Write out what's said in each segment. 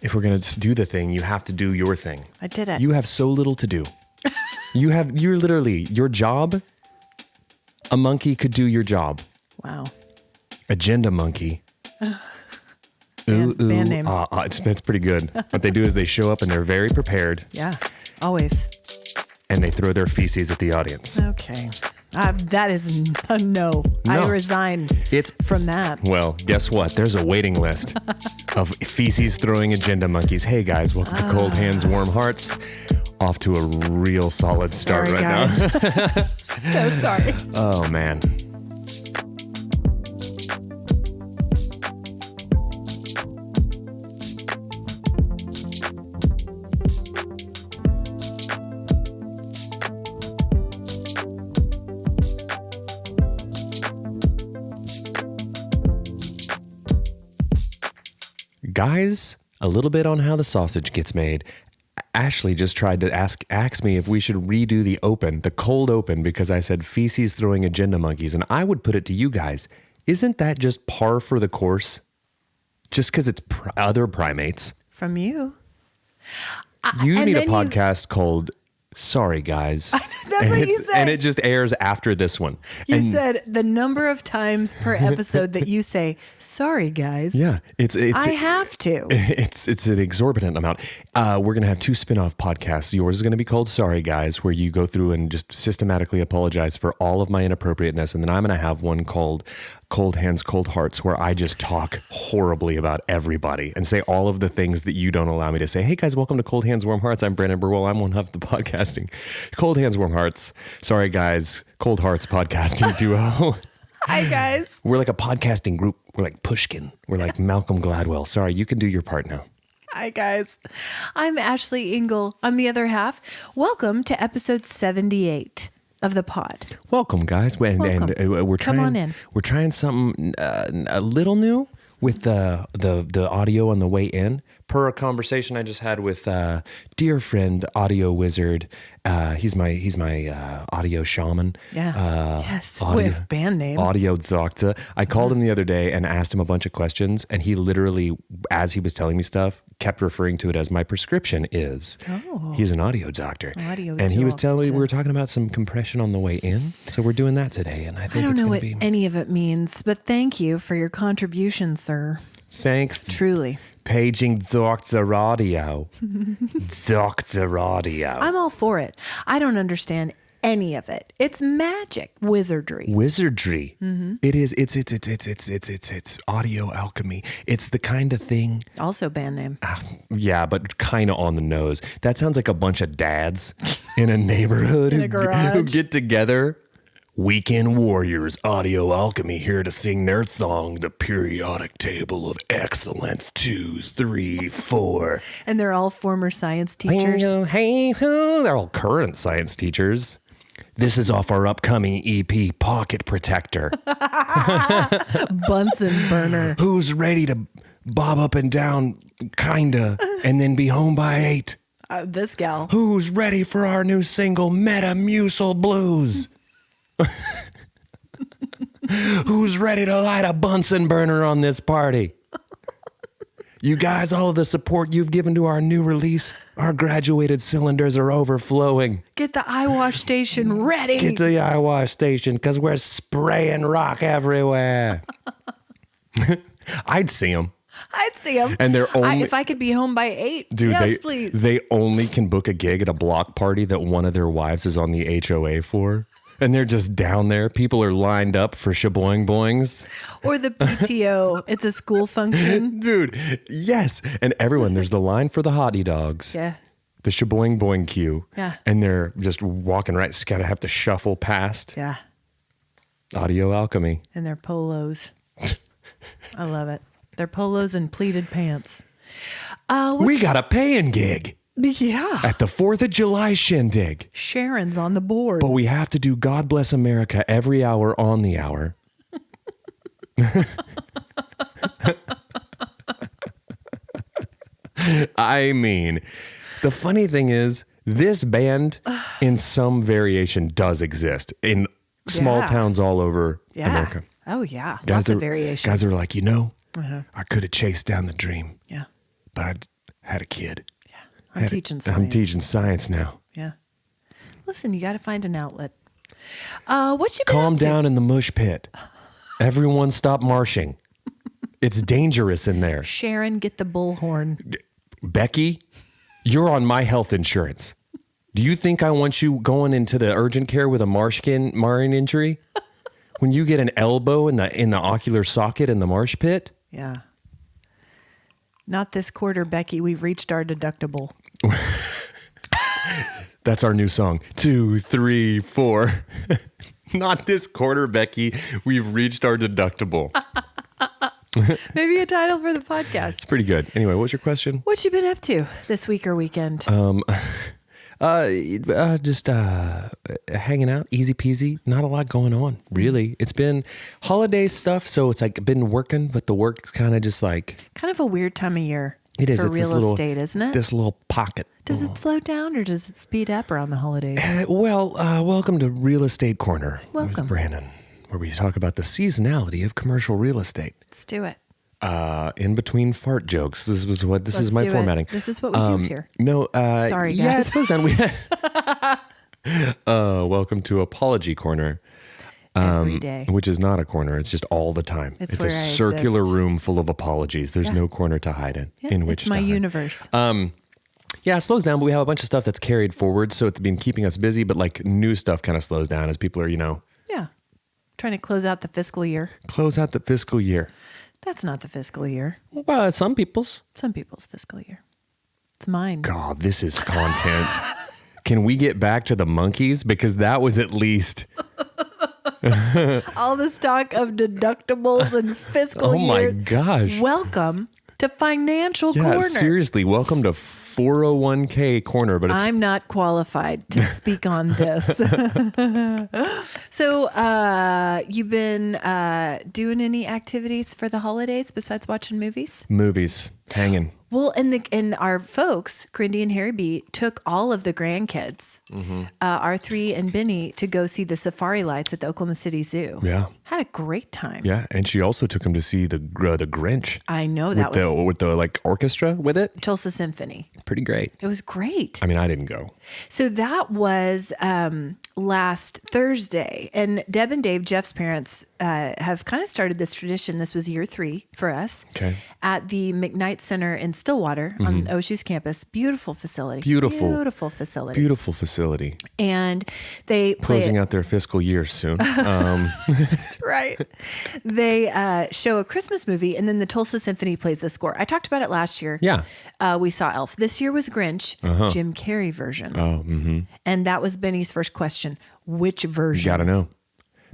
if we're going to do the thing, you have to do your thing. I did it. You have so little to do. You're literally, your job, a monkey could do your job. Wow. Agenda monkey. Band name. It's pretty good. What they do is they show up and they're very prepared. Yeah, always. And they throw their feces at the audience. Okay. That is a no. I resign from that. Well, guess what? There's a waiting list of feces throwing agenda monkeys. Hey guys, welcome to Cold Hands, Warm Hearts. Off to a real solid start now. So sorry. Oh man. Guys, a little bit on how the sausage gets made. Ashley just tried to ask me if we should redo the cold open, because I said feces throwing agenda monkeys. And I would put it to you guys, isn't that just par for the course? Just because it's other primates. From you. You need a podcast called Sorry Guys. That's what you said. And it just airs after this one. You said the number of times per episode that you say, sorry guys. Yeah. I have to. It's an exorbitant amount. We're going to have 2 spin-off podcasts. Yours is going to be called Sorry Guys, where you go through and just systematically apologize for all of my inappropriateness. And then I'm going to have one called Cold Hands, Cold Hearts, where I just talk horribly about everybody and say all of the things that you don't allow me to say. Hey guys, welcome to Cold Hands, Warm Hearts. I'm Brandon Birdwell. I'm one half of the podcasting. Cold Hands, Warm Hearts. Sorry guys, Cold Hearts podcasting duo. Hi guys. We're like a podcasting group. We're like Pushkin. We're like Malcolm Gladwell. Sorry, you can do your part now. Hi guys. I'm Ashley Engle. I'm the other half. Welcome to episode 78. Of the pod. Welcome, guys. And we're trying. Come on in. We're trying something a little new with the audio on the way in. Per a conversation I just had with dear friend, audio wizard. He's my audio shaman. Yeah. Yes. With band name. Audio doctor. I called him the other day and asked him a bunch of questions, and he literally, as he was telling me stuff, kept referring to it as my prescription is. Oh. He's an audio doctor. And he was telling me we were talking about some compression on the way in. So we're doing that today. And I think I don't know what any of it means, but thank you for your contribution, sir. Thanks. Truly. Paging Dr. Audio. Dr. Audio. I'm all for it. I don't understand any of it. It's magic. Wizardry. Mm-hmm. It is. It's audio alchemy. It's the kind of thing. Also band name. Yeah, but kind of on the nose. That sounds like a bunch of dads in a neighborhood in a garage. who get together. Weekend Warriors, Audio Alchemy, here to sing their song, The Periodic Table of Excellence, 2, 3, 4. And they're all former science teachers. They're all current science teachers. This is off our upcoming EP, Pocket Protector. Bunsen burner. Who's ready to bob up and down, kinda, and then be home by 8? This gal. Who's ready for our new single, Metamucil Blues? Who's ready to light a Bunsen burner on this party? You guys, all of the support you've given to our new release, our graduated cylinders are overflowing. Get the eye wash station ready. Get to the eye wash station, because we're spraying rock everywhere. I'd see them. And they're only... if I could be home by 8, dude, yes, please. They only can book a gig at a block party that one of their wives is on the HOA for. And they're just down there. People are lined up for shaboing boings. Or the PTO. It's a school function. Dude, yes. And everyone, there's the line for the hottie dogs. Yeah. The shaboing boing queue. Yeah. And they're just walking right. Just gotta have to shuffle past. Yeah. Audio alchemy. And their polos. I love it. Their polos and pleated pants. We got a paying gig. Yeah. At the 4th of July shindig. Sharon's on the board. But we have to do God Bless America every hour on the hour. I mean, the funny thing is, this band in some variation does exist in small towns all over America. Oh, yeah. Lots of variations. Guys are like, I could have chased down the dream. Yeah. But Had a kid. I'm teaching science. I'm teaching science now. Yeah. Listen, you got to find an outlet. What you been Calm up to? down in the mush pit. Everyone stop marshing. It's dangerous in there. Sharon, get the bullhorn. Becky, you're on my health insurance. Do you think I want you going into the urgent care with a marring injury? When you get an elbow in the ocular socket in the marsh pit? Yeah. Not this quarter, Becky. We've reached our deductible. That's our new song. 2, 3, 4. Not this quarter, Becky. We've reached our deductible. Maybe a title for the podcast. It's pretty good. Anyway, what's your question? What you been up to this week or weekend? Just hanging out, easy peasy. Not a lot going on, really. It's been holiday stuff, so it's like been working, but the work's kind of just like Kind of a weird time of year. it is. For It's this real little estate, isn't it? This little pocket. Does it slow down or does it speed up around the holidays? Welcome to Real Estate Corner Welcome. with Brandon, where we talk about the seasonality of commercial real estate. Let's do it. In between fart jokes. This is Let's my do it. formatting. This is what we do here. No, Sorry, Yeah, guys. it slows down. Welcome to Apology Corner. Every day. Which is not a corner. It's just all the time. It's a where I circular exist. room full of apologies. There's no corner to hide in. Yeah, in which it's my to hide. universe. Yeah, it slows down, but we have a bunch of stuff that's carried forward, so it's been keeping us busy. But like new stuff kind of slows down as people are, Yeah. Trying to close out the fiscal year. close out the fiscal year. That's not the fiscal year. Well, some people's. Some people's fiscal year. It's mine. God, this is content. Can we get back to the monkeys? Because that was at least. All the stock of deductibles and fiscal Oh my year. gosh. Welcome to Financial Yeah, Corner. seriously. Welcome to 401k Corner, but it's I'm not qualified to speak on this. So, you've been doing any activities for the holidays besides watching movies? movies hanging. Well, and our folks, Grindy and Harry B, took all of the grandkids, R3 and Benny, to go see the safari lights at the Oklahoma City Zoo. Yeah. Had a great time. Yeah, and she also took him to see the Grinch. I know that was with the like orchestra with it. Tulsa Symphony. Pretty great. It was great. I mean, I didn't go. So that was last Thursday. And Deb and Dave, Jeff's parents, have kind of started this tradition. This was year 3 for us. Okay. At the McKnight Center in Stillwater on OSU's campus. Beautiful facility. Beautiful. Beautiful facility. Beautiful facility. And they play Closing out their fiscal year soon. That's right. They show a Christmas movie, and then the Tulsa Symphony plays the score. I talked about it last year. Yeah. We saw Elf. This year was Grinch, Jim Carrey version. Oh, mm-hmm. And that was Benny's first question. Which You version? gotta know.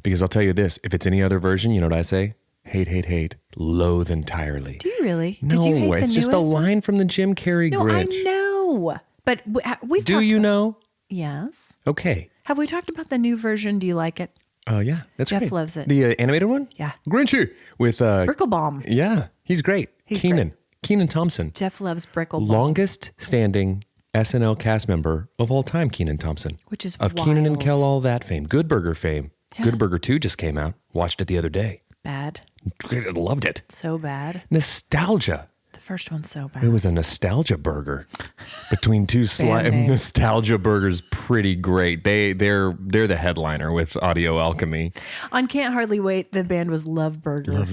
Because I'll tell you this, if it's any other version, you know what I say? Hate, hate, hate. Loathe entirely. Do you really? No, Did you hate it's the just a newest one? line from the Jim Carrey No, Grinch. I know. But we've Do talked you about- know? Yes. Okay. Have we talked about the new version? Do you like it? Yeah, that's Jeff great. loves it. The animated one? Yeah. Grinchy with Bricklebaum. yeah, he's great. He's Keenan Thompson. Jeff loves Bricklebaum. Longest standing SNL cast member of all time, Keenan Thompson. Which is of Keenan and wild. Kel, all that fame. Good Burger fame. Yeah. Good Burger 2 just came out. Watched it the other day. Bad. Loved it. So bad. Nostalgia. The first one's so bad. It was a nostalgia burger between two Band name. nostalgia burgers. Pretty great. They're the headliner with Audio Alchemy. On Can't Hardly Wait, the band was Love Burger.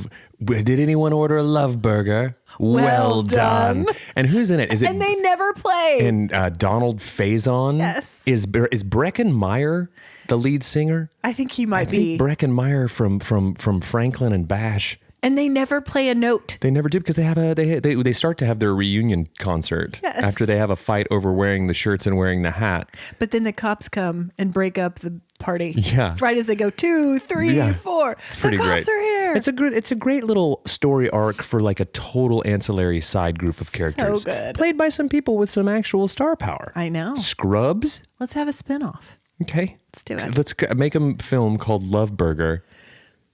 Did anyone order a love burger? Well done. And who's in it? Is it And they never play. and Donald Faison? Yes. Is Brecken Meyer the lead singer? I think he I might be. think Brecken Meyer from Franklin and Bash. And they never play a note. They never do because they start to have their reunion concert Yes. after they have a fight over wearing the shirts and wearing the hat. But then the cops come and break up the party. Yeah. Right as they go 2, 3, Yeah. 4. It's pretty the cops great. are here. It's a great little story arc for like a total ancillary side group of characters. good. Played by some people with some actual star power. I know. Scrubs. Let's have a spinoff. Okay. Let's do it. Let's make a film called Love Burger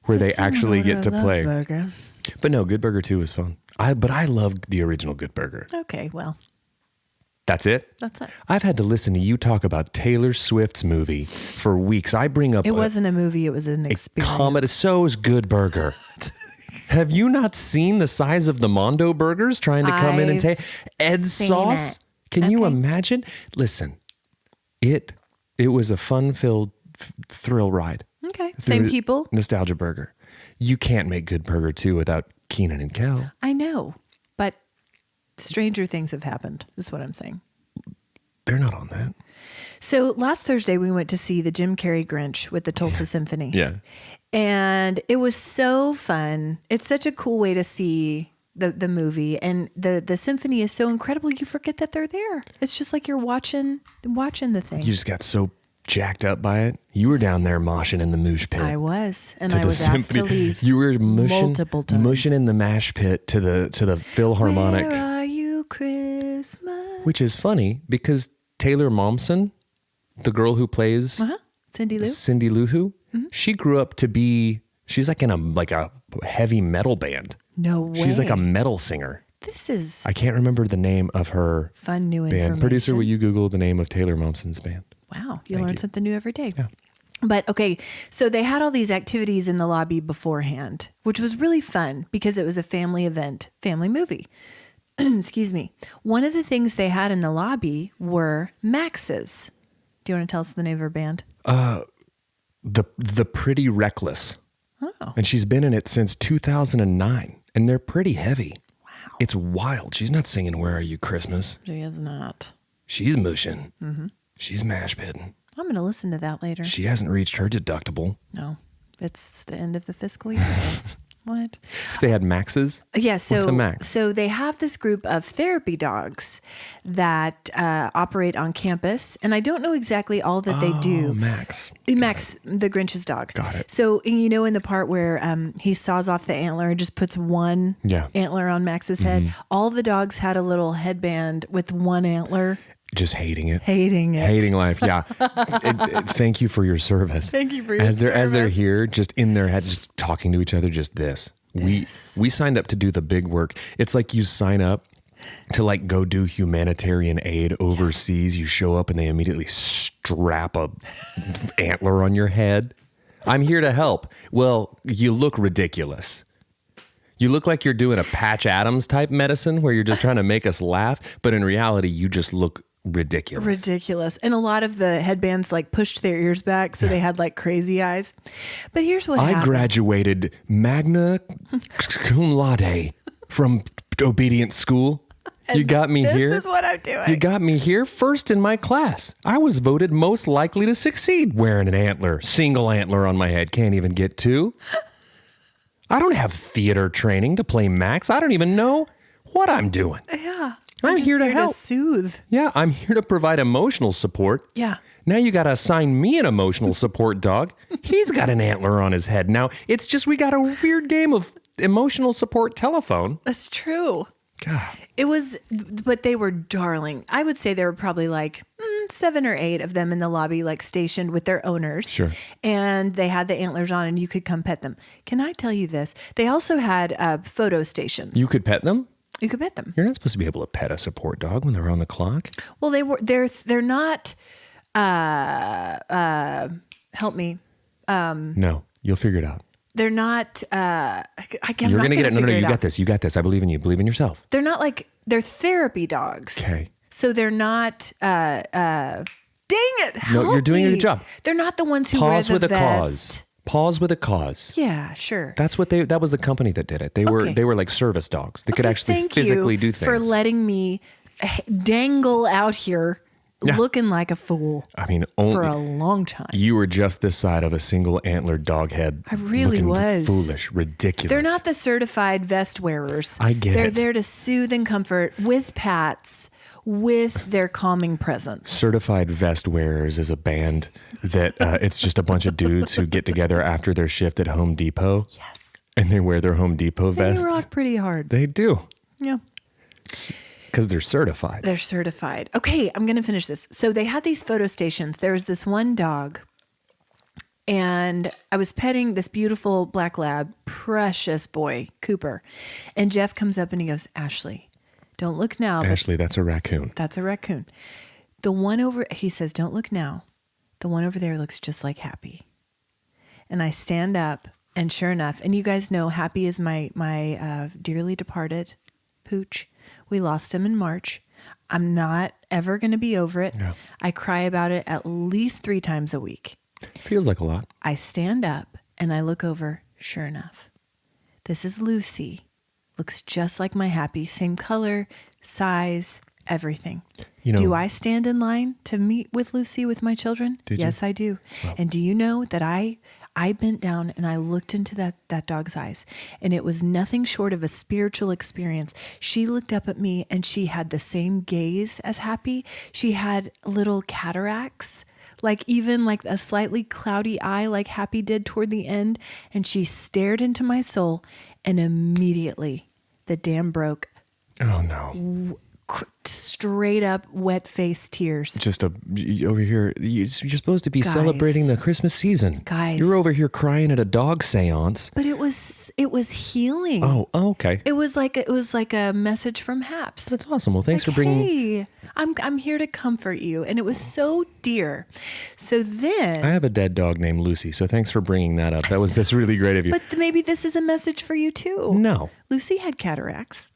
where they actually get to play. Burger. But no, Good Burger 2 was fun. But I loved the original Good Burger. Okay, well, That's it? that's it. I've had to listen to you talk about Taylor Swift's movie for weeks. I bring up It wasn't a movie. It was an experience. comedy. So is Good Burger. Have you not seen the size of the Mondo burgers trying to come in and take Ed's seen sauce? it. Can you imagine? Listen, it was a fun-filled thrill ride. Okay. Same Through people. Nostalgia Burger. You can't make good burger 2 without Keenan and Kel. I know, but stranger things have happened, is what I'm saying. They're not on that. So last Thursday, we went to see the Jim Carrey Grinch with the Tulsa Symphony. Yeah. And it was so fun. It's such a cool way to see the movie. And the symphony is so incredible, you forget that they're there. It's just like you're watching the thing. You just got so jacked up by it. You were down there moshing in the moosh pit. I was. And to I the was asked to leave. You were multiple times. mushing in the mash pit to the Philharmonic. Where are you, Christmas? Which is funny because Taylor Momsen, the girl who plays Cindy Lou Who, she grew up to be, she's like in a heavy metal band. No way. She's like a metal singer. This is I can't remember the name of her fun new band. information. Producer, will you Google the name of Taylor Momsen's band? Wow, you learn something new every day. Yeah. But okay, so they had all these activities in the lobby beforehand, which was really fun because it was a family event, family movie. Excuse me. One of the things they had in the lobby were Maxes. Do you want to tell us the name of her band? The Pretty Reckless. Oh. And she's been in it since 2009. And they're pretty heavy. Wow. It's wild. She's not singing Where Are You Christmas? She is not. She's mushing. Mm-hmm. She's mash pitting. I'm going to listen to that later. She hasn't reached her deductible. No, it's the end of the fiscal year. What? They had Maxes? Yeah, so What's a Max? So they have this group of therapy dogs that operate on campus, and I don't know exactly all that they do. Max. Max, the Grinch's dog. Got it. So you know, in the part where he saws off the antler and just puts one antler on Max's head, all the dogs had a little headband with one antler. Just hating it. Hating life. Yeah. Thank you for your service. Thank you for your as they're service. here, just in their heads, just talking to each other. Just this. We signed up to do the big work. It's like you sign up to like go do humanitarian aid overseas. You show up and they immediately strap a antler on your head. I'm here to help. Well, you look ridiculous. You look like you're doing a Patch Adams type medicine where you're just trying to make us laugh, but in reality, you just look ridiculous. And a lot of the headbands like pushed their ears back, so they had like crazy eyes. But here's what happened. I graduated magna cum laude from obedience school. You got me here. This is what I'm doing. You got me here first in my class. I was voted most likely to succeed wearing an antler, single antler on my head. Can't even get two. I don't have theater training to play Max. I don't even know what I'm doing. Yeah. I'm just here to help. Soothe. Yeah, I'm here to provide emotional support. Yeah. Now you got to assign me an emotional support dog. He's got an antler on his head. Now it's just we got a weird game of emotional support telephone. That's true. God. It was, but they were darling. I would say there were probably like 7 or 8 of them in the lobby, like stationed with their owners. Sure. And they had the antlers on and you could come pet them. Can I tell you this? They also had photo stations. You could pet them? You could pet them. You're not supposed to be able to pet a support dog when they're on the clock. Well, they're not, help me. No, you'll figure it out. They're not, You're going to get it. No, you got this. You got this. I believe in you. Believe in yourself. They're not like, they're therapy dogs. Okay. So they're not, dang it. No, you're doing me. your job. They're not the ones who Pause wear the with a vest. cause. Pause with a cause. Yeah, sure. That's what that was the company that did it. They were like service dogs. They could actually Thank physically you do things. for letting me dangle out here looking like a fool. I mean, for a long time. You were just this side of a single antlered dog head. I really was. Foolish, ridiculous. They're not the certified vest wearers. I get They're it. there to soothe and comfort with pats, with their calming presence. Certified Vest Wearers is a band that it's just a bunch of dudes who get together after their shift at Home Depot. Yes. And they wear their Home Depot vests. They rock pretty hard. They do. Yeah. Because they're certified. They're certified. Okay, I'm going to finish this. So they had these photo stations. There was this one dog, and I was petting this beautiful black lab, precious boy, Cooper. And Jeff comes up and he goes, Ashley, don't look now. Ashley, that's a raccoon. That's a raccoon. The one over, he says, don't look now. The one over there looks just like Happy. And I stand up And sure enough, and you guys know, Happy is my dearly departed pooch. We lost him in March. I'm not ever going to be over it. Yeah. I cry about it at least 3 times a week. Feels like a lot. I stand up and I look over. Sure enough, this is Lucy. Looks just like my Happy. Same color, size, everything. Do I stand in line to meet with Lucy with my children? Yes, I do. Wow. And do you know that I bent down and I looked into that dog's eyes, and it was nothing short of a spiritual experience. She looked up at me and she had the same gaze as Happy. She had little cataracts, like even like a slightly cloudy eye like Happy did toward the end. And she stared into my soul, and immediately the dam broke. Oh no. Straight up wet face tears. Just over here, you're supposed to be celebrating the Christmas season. Guys. You're over here crying at a dog seance. But it was healing. Oh, okay. It was like a message from Haps. That's awesome. Well, thanks for bringing. Hey, I'm here to comfort you, and it was so dear. So then I have a dead dog named Lucy, so thanks for bringing that up. That's really great of you. But maybe this is a message for you too. No. Lucy had cataracts.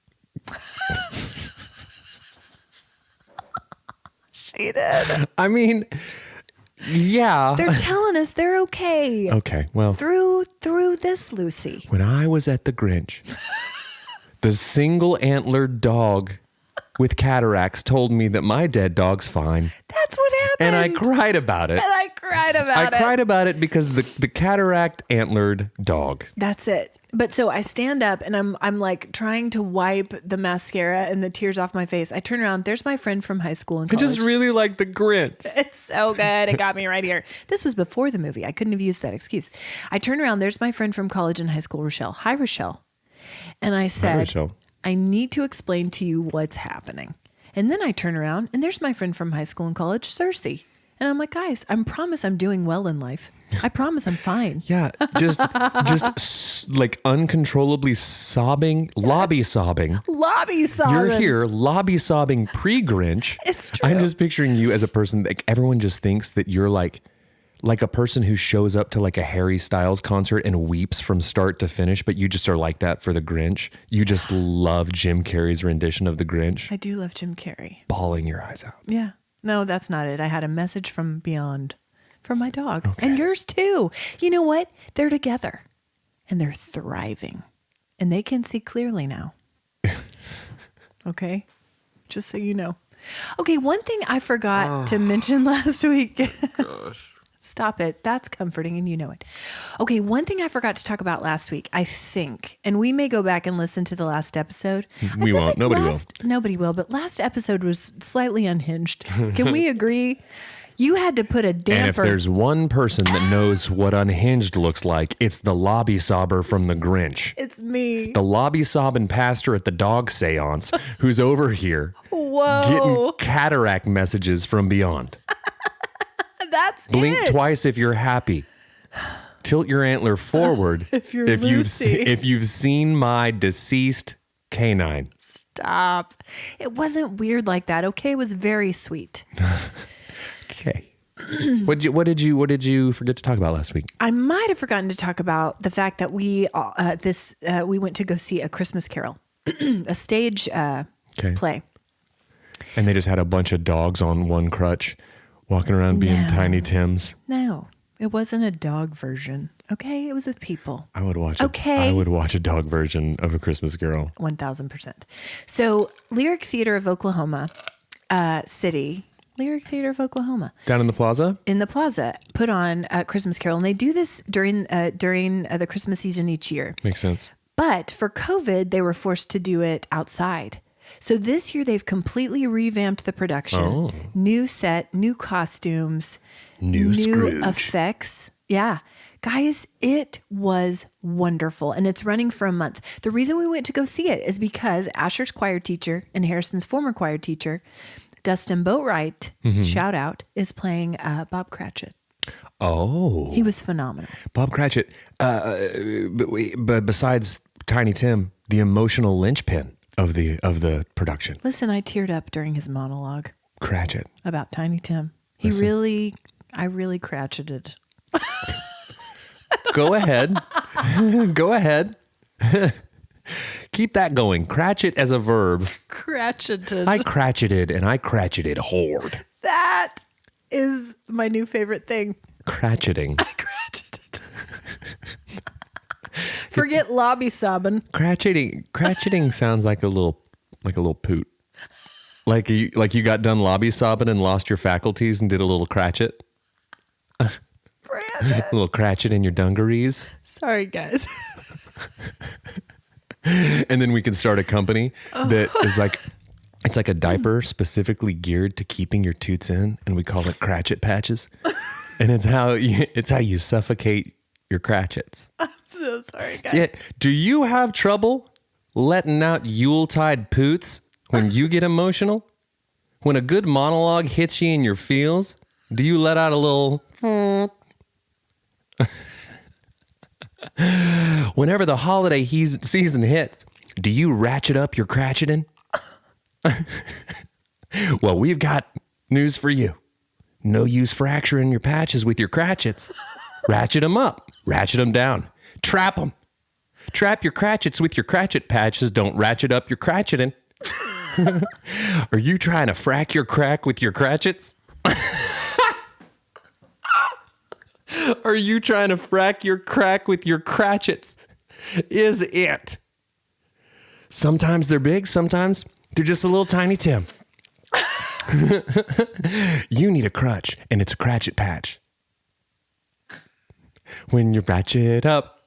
She did. I mean, yeah. They're telling us they're okay. Okay, well. Through this, Lucy. When I was at the Grinch, the single antlered dog with cataracts told me that my dead dog's fine. That's what happened. And I cried about it. I cried about it because the cataract antlered dog. That's it. But so I stand up and I'm like trying to wipe the mascara and the tears off my face. I turn around. There's my friend from high school and college. I just really like the Grinch. It's so good. It got me right here. This was before the movie. I couldn't have used that excuse. I turn around. There's my friend from college and high school, Rochelle. Hi, Rochelle. And I said, Hi, Rochelle. I need to explain to you what's happening. And then I turn around and there's my friend from high school and college, Cersei. And I'm like, guys, I promise I'm doing well in life. I promise I'm fine. Yeah, just like uncontrollably sobbing, lobby sobbing. Lobby sobbing. You're here, lobby sobbing pre-Grinch. It's true. I'm just picturing you as a person, like everyone just thinks that you're like a person who shows up to like a Harry Styles concert and weeps from start to finish, but you just are like that for the Grinch. You just love Jim Carrey's rendition of the Grinch. I do love Jim Carrey. Bawling your eyes out. Yeah. No, that's not it. I had a message from beyond for my dog and yours too. You know what? They're together and they're thriving and they can see clearly now. Okay. Just so you know. Okay. One thing I forgot to mention last week. Gosh. Stop it. That's comforting and you know it. Okay. One thing I forgot to talk about last week, I think, and we may go back and listen to the last episode. We won't. Nobody will. Nobody will. But last episode was slightly unhinged. Can we agree? You had to put a damper. And if there's one person that knows what unhinged looks like, it's the lobby sobber from the Grinch. It's me. The lobby sobbing pastor at the dog seance who's over here getting cataract messages from beyond. That's Blink it. twice if you're happy. Tilt your antler forward if you've seen my deceased canine. Stop. It wasn't weird like that. Okay, it was very sweet. Okay. What did you forget to talk about last week? I might have forgotten to talk about the fact that we went to go see A Christmas Carol, a stage play. And they just had a bunch of dogs on one crutch walking around being Tiny Tims. No, it wasn't a dog version. Okay, it was with people. I would watch a dog version of A Christmas Carol. 1000%. So Lyric Theater of Oklahoma City. Lyric Theater of Oklahoma. Down in the plaza? In the plaza, put on a Christmas Carol. And they do this during the Christmas season each year. Makes sense. But for COVID, they were forced to do it outside. So this year, they've completely revamped the production. Oh. New set, new costumes. New Scrooge. Effects. Yeah. Guys, it was wonderful. And it's running for a month. The reason we went to go see it is because Asher's choir teacher and Harrison's former choir teacher, Dustin Boatwright, shout out, is playing Bob Cratchit. Oh. He was phenomenal. Bob Cratchit, but besides Tiny Tim, the emotional linchpin of the production. Listen, I teared up during his monologue. Cratchit. About Tiny Tim. I really Cratchited. I Go ahead. Go ahead. Keep that going. Cratchet as a verb. Cratcheted. I cratcheted and I cratcheted hard. That is my new favorite thing. Cratcheting. I cratcheted. Forget lobby sobbing. Cratcheting sounds like a little poot. Like you got done lobby sobbing and lost your faculties and did a little cratchet. Brandon. A little cratchet in your dungarees. Sorry, guys. And then we can start a company that is like, it's like a diaper specifically geared to keeping your toots in, and we call it Cratchet Patches. And it's how you suffocate your cratchets. I'm so sorry, guys. Yeah. Do you have trouble letting out Yuletide poots when you get emotional? When a good monologue hits you in your feels, do you let out a little... Whenever the holiday season hits, do you ratchet up your cratcheting? Well, we've got news for you. No use fracturing your patches with your cratchets. Ratchet them up. Ratchet them down. Trap them. Trap your cratchets with your cratchet patches. Don't ratchet up your cratcheting. Are you trying to frack your crack with your cratchets? Are you trying to frack your crack with your cratchets? Is it? Sometimes they're big, sometimes they're just a little tiny Tim. You need a crutch, and it's a cratchet patch. When you ratchet up,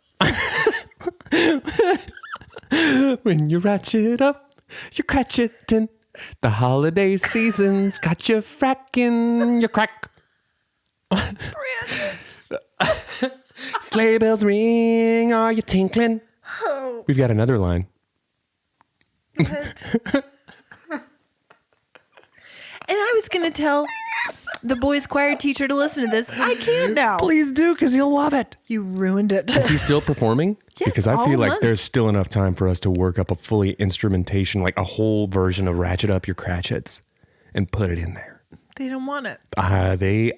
when you ratchet up, you're cratcheting. The holiday season's got you fracking your crack. Sleigh bells ring, are you tinkling? Oh. We've got another line. And I was going to tell the boys' choir teacher to listen to this. I can't now. Please do, because he'll love it. You ruined it. Is he still performing? Yes, because I all feel like month. there's still enough time for us to work up a fully instrumentation, like a whole version of Ratchet Up Your Cratchets, and put it in there. They don't want it. They They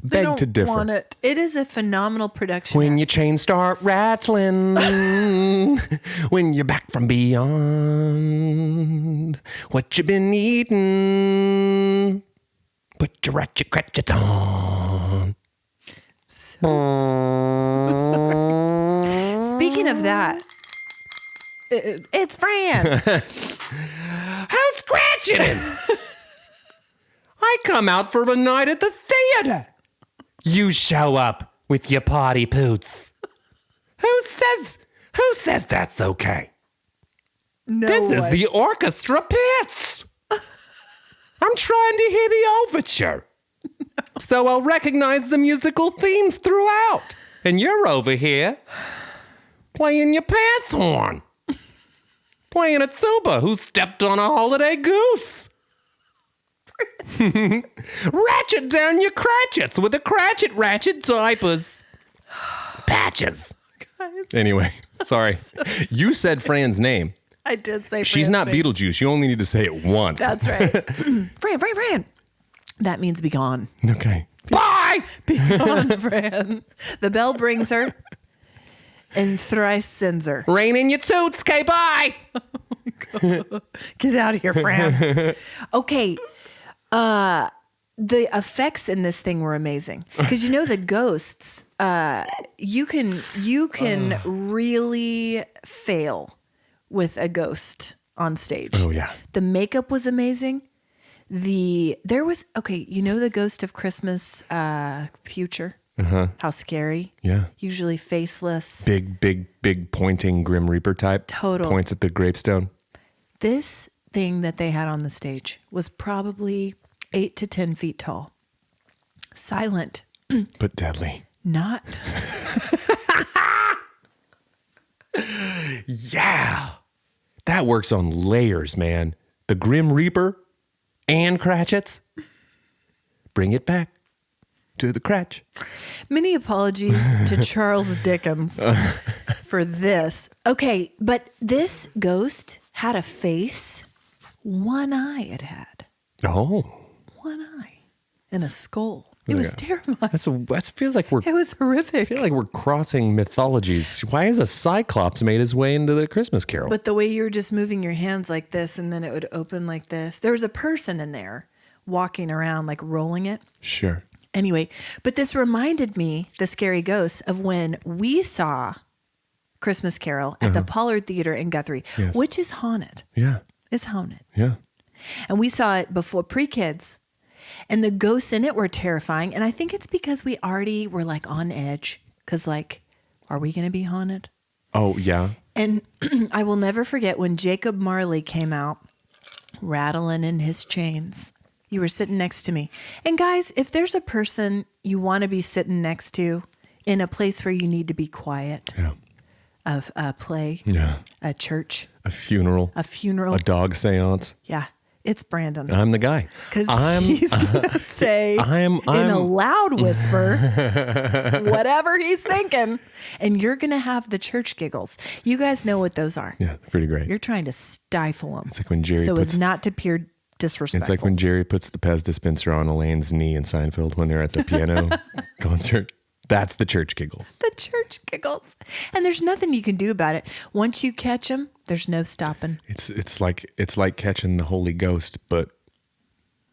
beg don't to differ. want it. It is a phenomenal production. When your chains start rattling, when you're back from beyond, what you been eating, put your ratchet cratchets on. So sorry. Speaking of that, it's Fran. How's cratcheting? I come out for a night at the theater. You show up with your party poots. Who says that's okay? No This one. is the orchestra pits. I'm trying to hear the overture. So I'll recognize the musical themes throughout. And you're over here playing your pants horn. Playing a tuba who stepped on a holiday goose. Ratchet down your cratchets with a cratchet ratchet diapers. Patches. Guys, Anyway, sorry. You said Fran's name. I did say She's Fran's not name. Beetlejuice. You only need to say it once. That's right. Fran. That means be gone. Okay. Bye! Be gone, Fran. The bell brings her and thrice sends her. Rain in your toots. Okay, bye! Get out of here, Fran. Okay. The effects in this thing were amazing because the ghosts. You can really fail with a ghost on stage. Oh, yeah. The makeup was amazing. The ghost of Christmas future. How scary. Yeah. Usually faceless. Big pointing Grim Reaper type. Total. Points at the gravestone. This thing that they had on the stage was probably 8 to 10 feet tall. Silent. But deadly. Not. Yeah. That works on layers, man. The Grim Reaper and cratchets. Bring it back to the cratch. Many apologies to Charles Dickens for this. Okay, but this ghost had a face. One eye it had. Oh. One eye. And a skull. It was terrifying. That feels like It was horrific. I feel like we're crossing mythologies. Why is a cyclops made his way into the Christmas Carol? But the way you were just moving your hands like this and then it would open like this. There was a person in there walking around like rolling it. Sure. Anyway, but this reminded me, the scary ghosts, of when we saw Christmas Carol at the Pollard Theater in Guthrie, which is haunted. Yeah. It's haunted. Yeah. And we saw it before pre-kids. And the ghosts in it were terrifying. And I think it's because we already were like on edge. Because like, are we going to be haunted? Oh, yeah. And I will never forget when Jacob Marley came out rattling in his chains. You were sitting next to me. And guys, if there's a person you want to be sitting next to in a place where you need to be quiet, a play, a church, a funeral, a dog seance. Yeah. It's Brandon. I'm the guy. Because he's going to say in a loud whisper whatever he's thinking. And you're going to have the church giggles. You guys know what those are. Yeah, pretty great. You're trying to stifle them. It's like when Jerry So as not to appear disrespectful. It's like when Jerry puts the Pez dispenser on Elaine's knee in Seinfeld when they're at the piano concert. That's the church giggle. The church giggles. And there's nothing you can do about it. Once you catch them, there's no stopping. It's like catching the Holy Ghost, but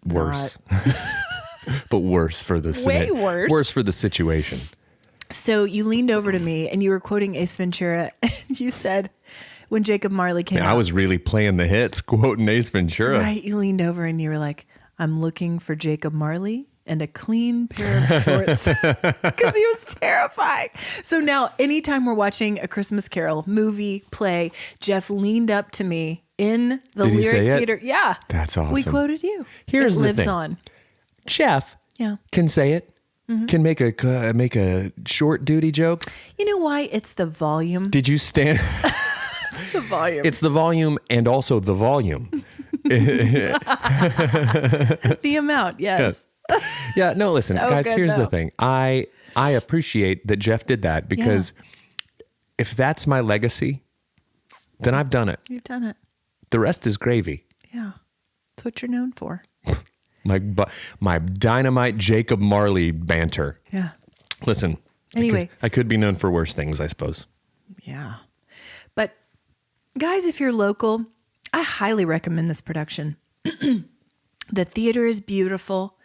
worse. But worse for the way worse. Worse for the situation. So you leaned over to me and you were quoting Ace Ventura, and you said when Jacob Marley came out, I was really playing the hits, quoting Ace Ventura. Right, you leaned over and you were like, "I'm looking for Jacob Marley and a clean pair of shorts," because he was terrifying. So now anytime we're watching a Christmas Carol movie, play, Jeff leaned up to me in the Did he lyric say it? theater. Yeah. That's awesome. We quoted you. Here's it the lives thing. on. Jeff can say it, can make a short duty joke. You know why? It's the volume. Did you stand? It's the volume. It's the volume and also the volume. The amount, yes. Yeah, no, listen, So guys, good, here's the though. thing. I appreciate that Jeff did that because if that's my legacy, then I've done it. You've done it. The rest is gravy. Yeah. That's what you're known for. My dynamite Jacob Marley banter. Yeah. Listen. Anyway. I could be known for worse things, I suppose. Yeah. But guys, if you're local, I highly recommend this production. The theater is beautiful.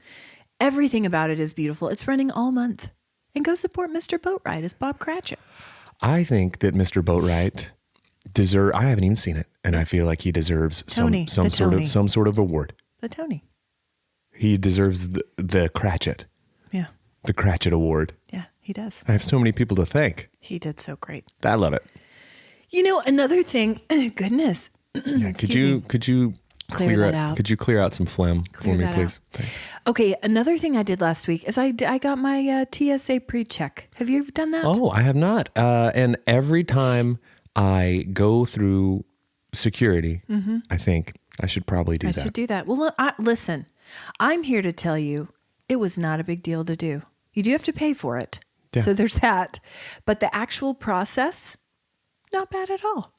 Everything about it is beautiful. It's running all month. And go support Mr. Boatwright as Bob Cratchit. I think that Mr. Boatwright I haven't even seen it, and I feel like he deserves some sort of award. The Tony. He deserves the Cratchit. Yeah. The Cratchit Award. Yeah, he does. I have so many people to thank. He did so great. I love it. You know, another thing, goodness. Yeah, could you Clear that out. Could you clear out some phlegm for me, please? Okay, another thing I did last week is I got my TSA pre-check. Have you ever done that? Oh, I have not. And every time I go through security, I think I should probably do that. I should do that. Well, listen, I'm here to tell you it was not a big deal to do. You do have to pay for it. Yeah. So there's that. But the actual process, not bad at all.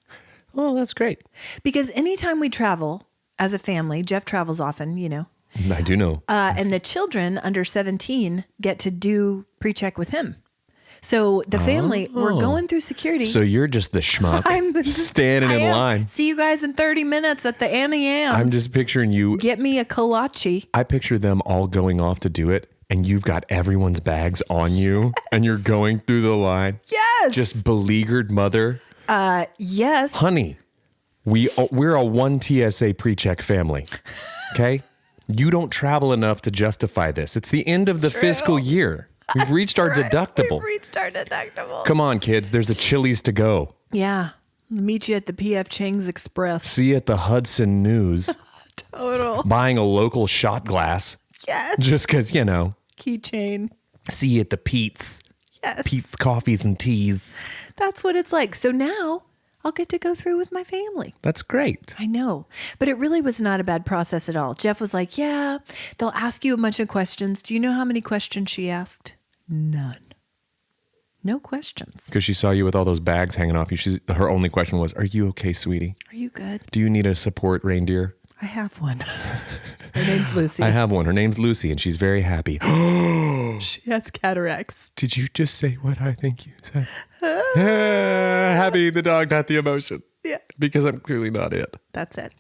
Oh, that's great. Because anytime we travel as a family, Jeff travels often, you know. I do know. And the children under 17 get to do pre-check with him. So the family, we're going through security. So you're just the schmuck standing in line. See you guys in 30 minutes at the Annie Ann's. I'm just picturing you. Get me a kolache. I picture them all going off to do it, and you've got everyone's bags on you, and you're going through the line. Yes. Just beleaguered mother. Yes. Honey, we're a one TSA pre-check family. Okay? You don't travel enough to justify this. It's the end of the fiscal year. We've reached our deductible. We've reached our deductible. Come on, kids. There's a Chili's to go. Yeah. Meet you at the PF Chang's Express. See you at the Hudson News. Total. Buying a local shot glass. Yes. Just because, you know. Keychain. See you at the Pete's. Yes. Pete's Coffees and Teas. That's what it's like. So now I'll get to go through with my family. That's great. I know. But it really was not a bad process at all. Jeff was like, yeah, they'll ask you a bunch of questions. Do you know how many questions she asked? None. No questions. Because she saw you with all those bags hanging off you. Her only question was, are you okay, sweetie? Are you good? Do you need a support reindeer? I have one. Her name's Lucy. I have one. Her name's Lucy, and she's very happy. She has cataracts. Did you just say what I think you said? Happy the dog, not the emotion. Yeah. Because I'm clearly not it. That's it.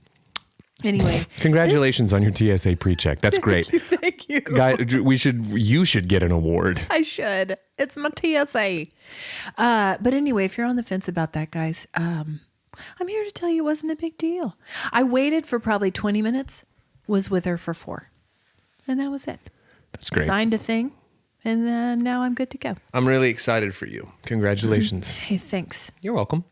Anyway. Congratulations on your TSA pre-check. That's great. Thank you. Guy, you should get an award. I should. It's my TSA. But anyway, if you're on the fence about that, guys, I'm here to tell you it wasn't a big deal. I waited for probably 20 minutes, was with her for 4. And that was it. That's great. Signed a thing, and then now I'm good to go. I'm really excited for you. Congratulations. Hey, thanks. You're welcome.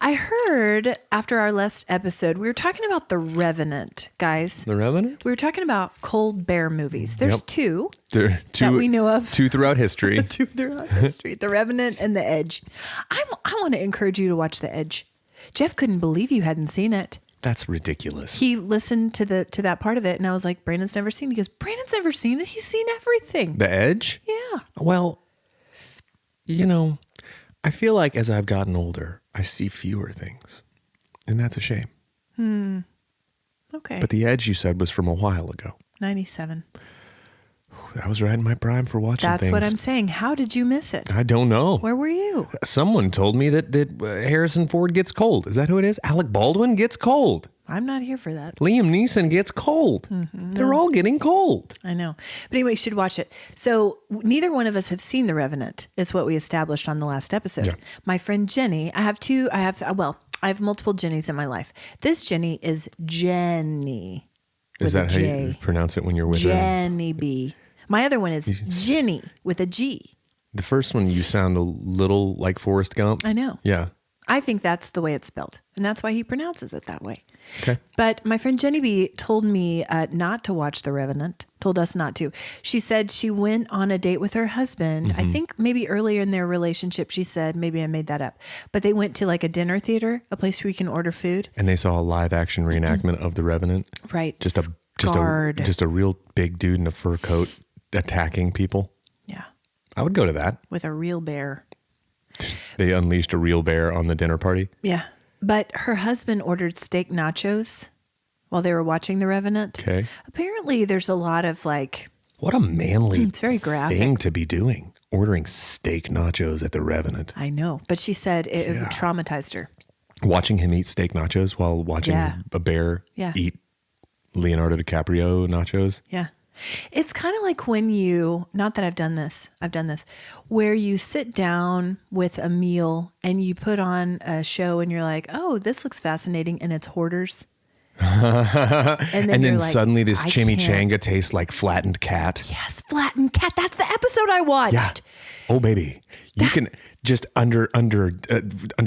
I heard after our last episode, we were talking about The Revenant, guys. The Revenant? We were talking about cold bear movies. There's two That we know of. 2 throughout history. 2 throughout history. The Revenant and The Edge. I want to encourage you to watch The Edge. Jeff couldn't believe you hadn't seen it. That's ridiculous. He listened to that part of it, and I was like, Brandon's never seen it. He goes, Brandon's never seen it. He's seen everything. The Edge? Yeah. Well, I feel like as I've gotten older, I see fewer things. And that's a shame. Okay. But The Edge, you said, was from a while ago. 97. I was right in my prime for watching That's things. what I'm saying. How did you miss it? I don't know. Where were you? Someone told me that Harrison Ford gets cold. Is that who it is? Alec Baldwin gets cold. I'm not here for that. Liam Neeson gets cold. They're all getting cold. I know. But anyway, you should watch it. So neither one of us have seen The Revenant, is what we established on the last episode. Yeah. My friend Jenny, I have multiple Jennies in my life. This Jenny is Jenny. Is with that a how J. you pronounce it when you're with her? Jenny B. My other one is Ginny with a G. The first one, you sound a little like Forrest Gump. I know. Yeah. I think that's the way it's spelled. And that's why he pronounces it that way. Okay. But my friend Jenny B told me not to watch The Revenant, told us not to. She said she went on a date with her husband. I think maybe earlier in their relationship, she said, maybe I made that up, but they went to like a dinner theater, a place where you can order food. And they saw a live action reenactment of The Revenant. Right. Just a real big dude in a fur coat attacking people. Yeah. I would go to that. With a real bear. They unleashed a real bear on the dinner party. Yeah. But her husband ordered steak nachos while they were watching The Revenant. Okay. Apparently there's a lot of like... What a manly It's very graphic. thing to be doing. Ordering steak nachos at The Revenant. I know. But she said it traumatized her. Watching him eat steak nachos while watching a bear eat Leonardo DiCaprio nachos. Yeah. It's kind of like when you, not that I've done this, where you sit down with a meal and you put on a show and you're like, oh, this looks fascinating. And it's Hoarders. and then like, suddenly this I chimichanga can't. tastes like flattened cat. Yes, flattened cat. That's the episode I watched. Yeah. Oh, baby. You can just under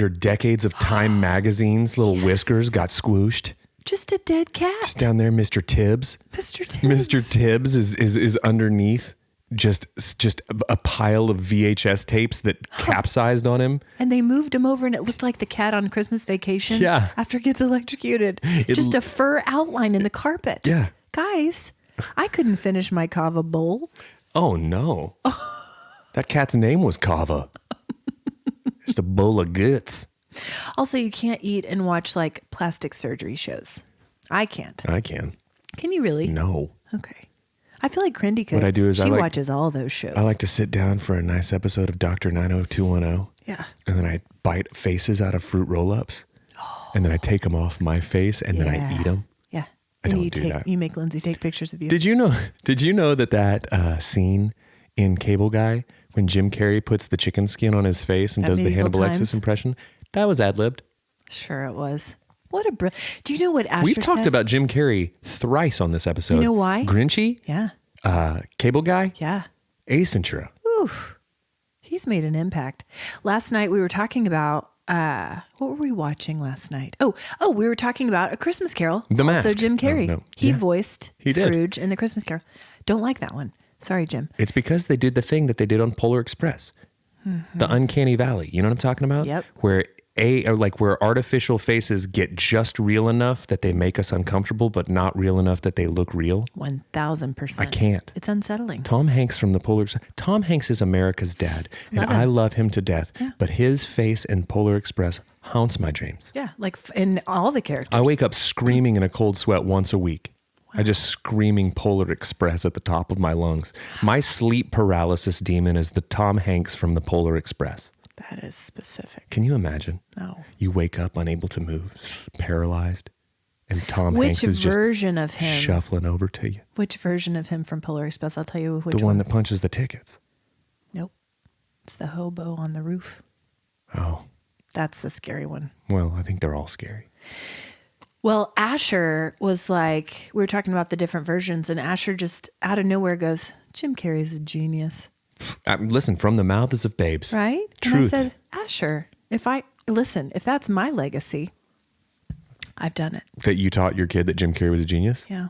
decades of Time magazines, little whiskers got squooshed. Just a dead cat. Just down there, Mr. Tibbs. Mr. Tibbs. Mr. Tibbs is underneath just a pile of VHS tapes that capsized on him. And they moved him over and it looked like the cat on Christmas Vacation. Yeah. After it gets electrocuted. Just a fur outline in the carpet. Yeah. Guys, I couldn't finish my kava bowl. Oh, no. That cat's name was Kava. Just a bowl of guts. Also, you can't eat and watch like plastic surgery shows. I can't. I can. Can you really? No. Okay. I feel like Crindy could. What I do is she watches all those shows. I like to sit down for a nice episode of Dr. 90210. Yeah. And then I bite faces out of fruit roll-ups. And then I take them off my face and then I eat them. Yeah. I And don't you do that. You make Lindsay take pictures of you. Did you know that scene in Cable Guy when Jim Carrey puts the chicken skin on his face and At does the medieval Hannibal Lecter times? impression? That was ad-libbed. Sure it was. What a do you know what Asher We've talked said? about Jim Carrey thrice on this episode. You know why? Grinchy, Yeah. Cable Guy, Yeah. Ace Ventura. Oof. He's made an impact. Last night we were talking about what were we watching last night? Oh, we were talking about A Christmas Carol. The Also Mask. Jim Carrey. Oh, no. He Yeah. voiced He did. Scrooge in The Christmas Carol. Don't like that one. Sorry, Jim. It's because they did the thing that they did on Polar Express. The Uncanny Valley. You know what I'm talking about? Yep. Where or like where artificial faces get just real enough that they make us uncomfortable, but not real enough that they look real. 1000%. I can't. It's unsettling. Tom Hanks from the Polar Express. Tom Hanks is America's dad, and Love him. I love him to death. Yeah. But his face in Polar Express haunts my dreams. Yeah, like in all the characters. I wake up screaming in a cold sweat once a week. I just screaming Polar Express at the top of my lungs. My sleep paralysis demon is the Tom Hanks from the Polar Express. That is specific. Can you imagine? No. You wake up unable to move, paralyzed, and Tom Hanks is Which just version of him? shuffling over to you. Which version of him from Polar Express? I'll tell you which The one that punches the tickets. Nope. It's the hobo on the roof. Oh, That's the scary one. well, I think they're all scary. Well, Asher was like, we were talking about the different versions, and Asher just out of nowhere goes, Jim Carrey's a genius. Listen, from the mouths of babes. Right? Truth. And I said, Asher, if that's my legacy, I've done it. That you taught your kid that Jim Carrey was a genius? Yeah.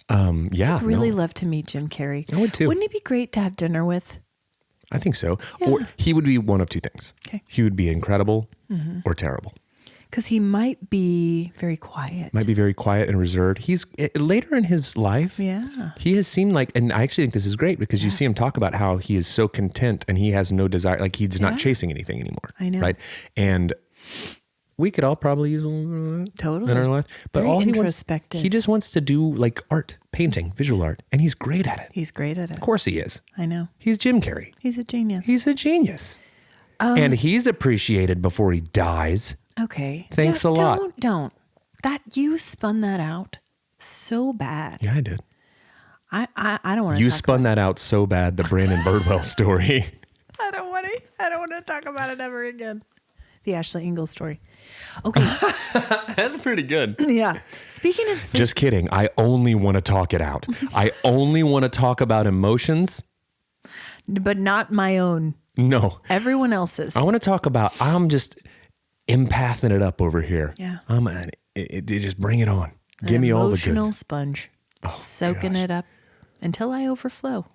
Yeah. I'd really no, love to meet Jim Carrey. I would too. Wouldn't he be great to have dinner with? I think so. Yeah. Or he would be one of two things. Okay. He would be incredible or terrible. Because he might be very quiet. Might be very quiet and reserved. He's later in his life. Yeah. He has seemed like, and I actually think this is great because you see him talk about how he is so content and he has no desire, like he's not chasing anything anymore. I know. Right. And we could all probably use a little bit of that Totally. in our life. But Very all introspective. he just wants to do like art, painting, visual art, and he's great at it. He's great at it. Of course he is. I know. He's Jim Carrey. He's a genius. He's a genius. And he's appreciated before he dies. Okay. Thanks a lot. Don't. That you spun that out so bad. Yeah, I did. I don't want to. You spun that out so bad, the Brandon Birdwell story. I don't want to talk about it ever again. The Ashley Engle story. Okay. That's pretty good. Yeah. Speaking of sleep, Just kidding. I only want to talk it out. I only want to talk about emotions. but not my own. No. Everyone else's. I want to talk about, I'm just empathing it up over here. Yeah. Just bring it on. Give me all the emotional goods. sponge, soaking gosh. it up until I overflow.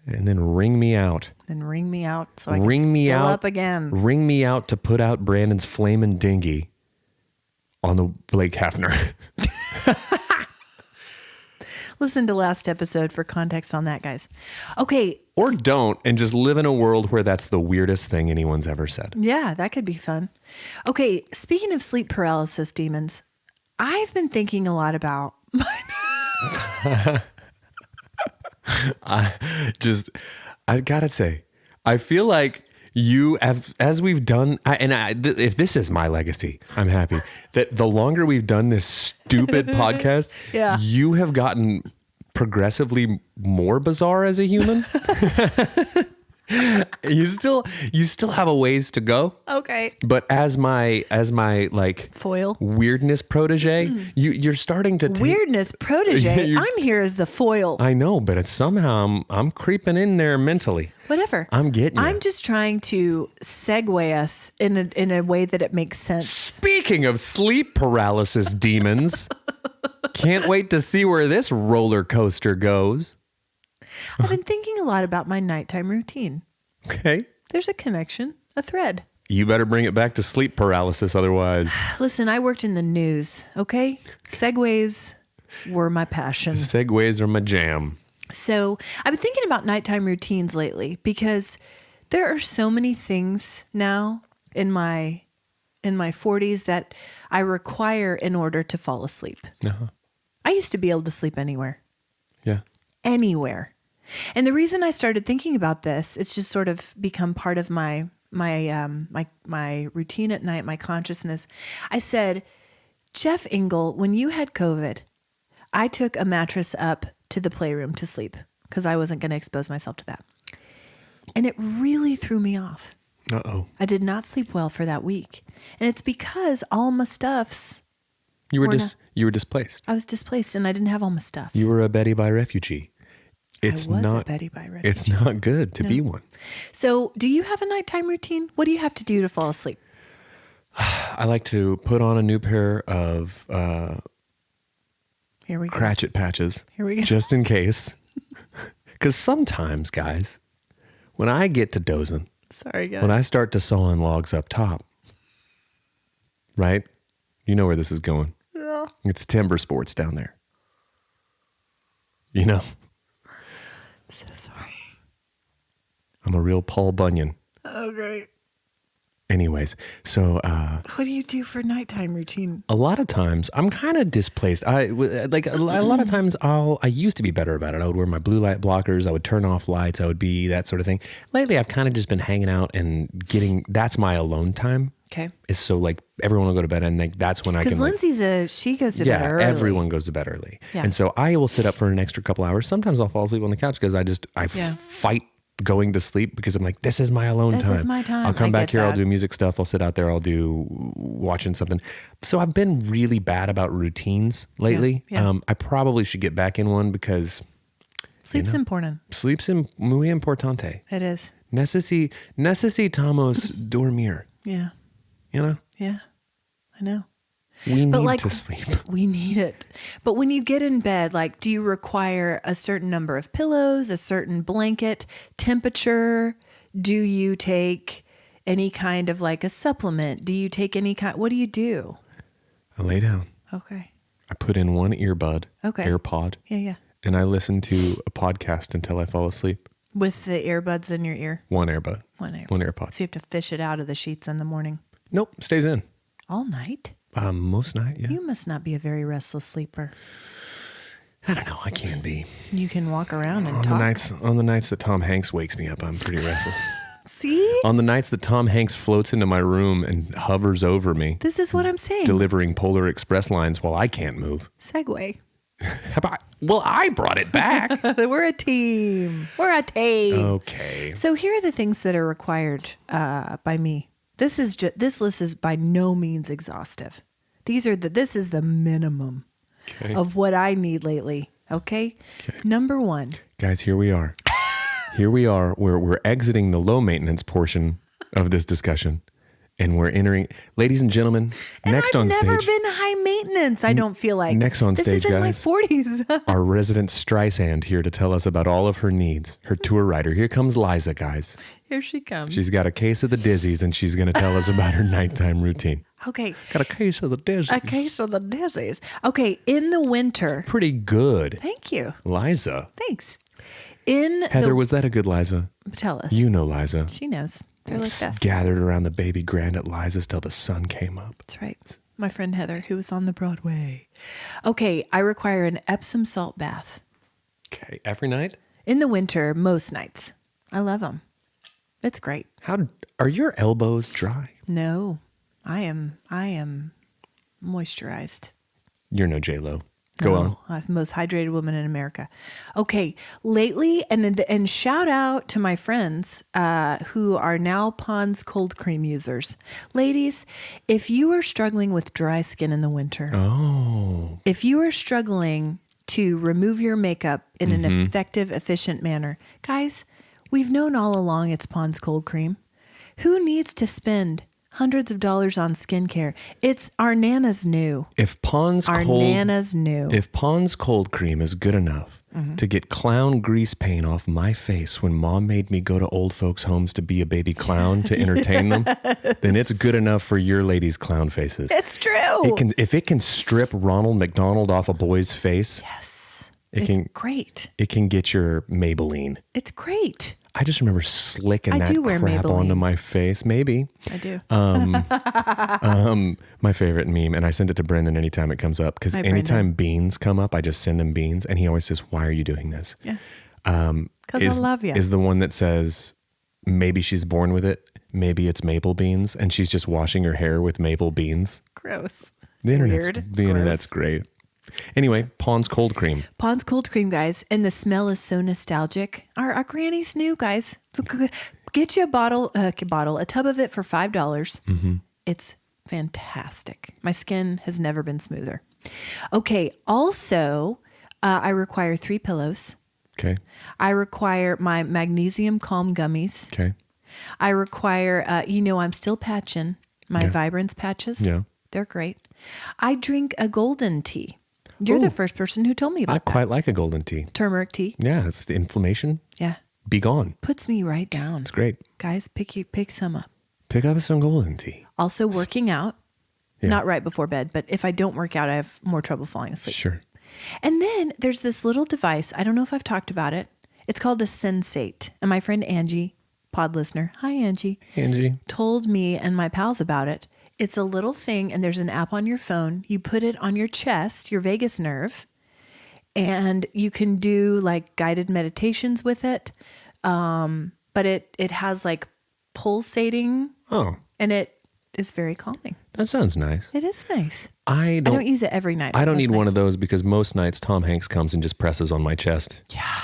And then wring me out. Then wring me out so I can Wring me fill out. up again. Wring me out to put out Brandon's flamin' dinghy on the Blake Hafner. Listen to last episode for context on that, guys. Okay. Or don't, and just live in a world where that's the weirdest thing anyone's ever said. Yeah, that could be fun. Okay, speaking of sleep paralysis demons, I've been thinking a lot about I gotta say, I feel like you have, as we've done, if this is my legacy, I'm happy that the longer we've done this stupid podcast, Yeah. you have gotten progressively more bizarre as a human. You still have a ways to go. Okay. But as my like Foil. weirdness protege, you're starting to take, Weirdness protege. You're- I'm here as the foil. I know, but it's somehow I'm creeping in there mentally. Whatever. I'm getting you. I'm just trying to segue us in a way that it makes sense. Speaking of sleep paralysis demons, can't wait to see where this roller coaster goes. I've been thinking a lot about my nighttime routine. Okay. There's a connection, a thread. You better bring it back to sleep paralysis, otherwise Listen, I worked in the news, okay? Segways were my passion. segues are my jam. So I've been thinking about nighttime routines lately because there are so many things now in my 40s that I require in order to fall asleep. Uh-huh. I used to be able to sleep anywhere. Yeah. Anywhere. And the reason I started thinking about this, it's just sort of become part of my routine at night, my consciousness. I said, Jeff Engle, when you had COVID, I took a mattress up to the playroom to sleep because I wasn't going to expose myself to that. And it really threw me off. Uh-oh. I did not sleep well for that week. And it's because all my stuffs, You were Or you were displaced. I was displaced and I didn't have all my stuffs. You were a Betty by refugee. It's I was not a Betty by refugee. It's not good to be one. So do you have a nighttime routine? What do you have to do to fall asleep? I like to put on a new pair of Here we go. Cratchit patches. Here we go. Just in case. Because sometimes, guys, when I get to dozing, Sorry, guys. when I start to saw on logs up top, right? You know where this is going. Yeah. It's timber sports down there. You know? I'm so sorry. I'm a real Paul Bunyan. Oh, great. Anyways, so What do you do for nighttime routine? a lot of times I'm kind of displaced. A lot of times I used to be better about it. I would wear my blue light blockers. I would turn off lights. I would be that sort of thing. Lately, I've kind of just been hanging out and that's my alone time. Okay. Is so like everyone will go to bed and like that's when I can. Because Lindsay's she goes to bed early. Everyone goes to bed early. Yeah. And so I will sit up for an extra couple hours. Sometimes I'll fall asleep on the couch because I fight going to sleep because I'm like, this is my alone time. This is my time. I'll come back here. That. I'll do music stuff. I'll sit out there. I'll do watching something. So I've been really bad about routines lately. Yeah. I probably should get back in one because Sleep's important. sleep's muy importante. It is. Necesitamos dormir. Yeah. You know? Yeah. I know. We need to sleep. We need it. But when you get in bed, like, do you require a certain number of pillows, a certain blanket, temperature? Do you take any kind of like a supplement? Do you take any kind? What do you do? I lay down. Okay. I put in one earbud. Okay. AirPod. Yeah. And I listen to a podcast until I fall asleep. With the earbuds in your ear? One earbud. One earbud. One AirPod. So you have to fish it out of the sheets in the morning? Nope. Stays in. All night? Most night, yeah. You must not be a very restless sleeper. I don't know. I can be. You can walk around and On talk. the nights that Tom Hanks wakes me up, I'm pretty restless. See? On the nights that Tom Hanks floats into my room and hovers over me, This is what I'm saying. delivering Polar Express lines while I can't move. Segue. Well, I brought it back. We're a team. We're a team. Okay. So here are the things that are required by me. This list is by no means exhaustive. This is the minimum of what I need lately. Okay? Number one. Guys, here we are. We're exiting the low maintenance portion of this discussion. And we're entering, ladies and gentlemen, next on stage. I've never been high maintenance, I don't feel like. Next on stage, This is in guys. my 40s. Our resident Streisand here to tell us about all of her needs. Her tour rider. Here comes Liza, guys. Here she comes. She's got a case of the dizzies and she's going to tell us about her nighttime routine. Okay. Got a case of the dizzies. A case of the dizzies. Okay, in the winter. Pretty good. Thank you. Liza. Thanks. Heather, was that a good Liza? Tell us. You know Liza. She knows. They're like this. Gathered around the baby grand at Liza's till the sun came up. That's right. My friend Heather, who was on the Broadway. Okay, I require an Epsom salt bath. Okay, every night? In the winter, most nights. I love them. It's great. How are your elbows dry? No, I am moisturized. You're no J-Lo. Go on. I'm the most hydrated woman in America. Okay, lately, and shout out to my friends who are now Pond's cold cream users. Ladies, if you are struggling with dry skin in the winter, if you are struggling to remove your makeup in an effective, efficient manner, guys, we've known all along it's Pond's cold cream. Who needs to spend hundreds of dollars on skincare? It's our Nana's new. If Pond's cold cream is good enough to get clown grease paint off my face when Mom made me go to old folks' homes to be a baby clown to entertain them, then it's good enough for your ladies' clown faces. It's true. If it can strip Ronald McDonald off a boy's face, Yes. It's great. It can get your Maybelline. It's great. I just remember slicking that do wear crap Maybelline. onto my face. Maybe. I do. My favorite meme, and I send it to Brendan anytime it comes up, because Hi, anytime beans come up, I just send him beans, and he always says, "Why are you doing this?" Yeah. Because I love you. Is the one that says, maybe she's born with it, maybe it's maple beans, and she's just washing her hair with maple beans. Gross. The Weird. internet's great. Anyway, Pond's cold cream. Pond's cold cream, guys, and the smell is so nostalgic. Our grannies knew, guys. Get you a tub of it for $5. It's fantastic. My skin has never been smoother. Okay. Also, I require 3 pillows. Okay. I require my magnesium calm gummies. Okay. I require, I'm still patching my Vibrance patches. Yeah. They're great. I drink a golden tea. You're the first person who told me about I that. quite like a golden tea. Turmeric tea. Yeah, it's the inflammation. Yeah. Be gone. Puts me right down. It's great. Guys, pick some up. Pick up some golden tea. Also working out. Yeah. Not right before bed, but if I don't work out, I have more trouble falling asleep. Sure. And then there's this little device. I don't know if I've talked about it. It's called a Sensate. And my friend Angie, pod listener, hi Angie, told me and my pals about it. It's a little thing, and there's an app on your phone. You put it on your chest, your vagus nerve, and you can do like guided meditations with it. But it has like pulsating. Oh. And it is very calming. That sounds nice. It is nice. I don't use it every night. I don't need one of those because most nights Tom Hanks comes and just presses on my chest. Yeah.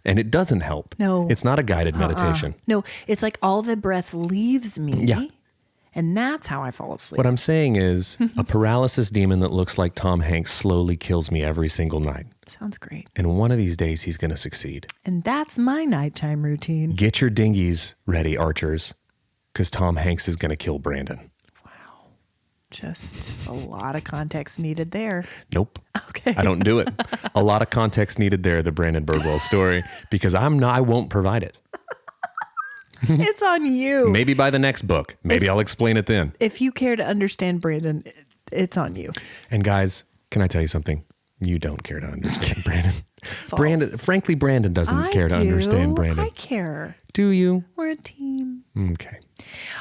And it doesn't help. No. It's not a guided meditation. No, it's like all the breath leaves me. Yeah. And that's how I fall asleep. What I'm saying is a paralysis demon that looks like Tom Hanks slowly kills me every single night. Sounds great. And one of these days he's going to succeed. And that's my nighttime routine. Get your dinghies ready, archers, because Tom Hanks is going to kill Brandon. Just a lot of context needed there. Nope. Okay. I don't do it. A lot of context needed there, the Brandon Birdwell story, because I won't provide it. It's on you. Maybe by the next book. Maybe I'll explain it then. If you care to understand Brandon, it's on you. And guys, can I tell you something? You don't care to understand Brandon. False. Frankly, Brandon doesn't care to understand Brandon. I care. Do you? We're a team. Okay.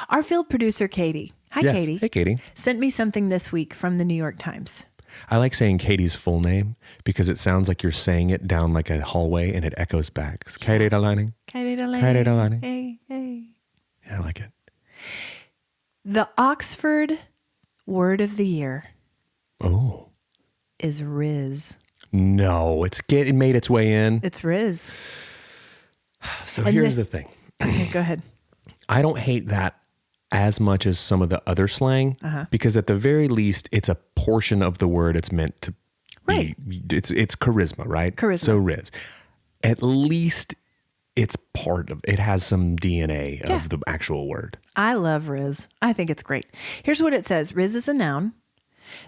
Our field producer, Katie. Hi, Yes. Katie. Hey, Katie. Sent me something this week from the New York Times. I like saying Katie's full name because it sounds like you're saying it down like a hallway and it echoes back. It's Katie Delaney. Katie Delaney. Katie Delaney. Hey, hey. Yeah, I like it. The Oxford word of the year Oh. is Riz. No, it made its way in. It's Riz. So And here's the thing. Okay, go ahead. I don't hate that as much as some of the other slang because at the very least, it's a portion of the word it's meant to Right. be. It's charisma, right? Charisma. So Riz. At least it's part of it has some DNA Yeah. of the actual word. I love Riz. I think it's great. Here's what it says. Riz is a noun.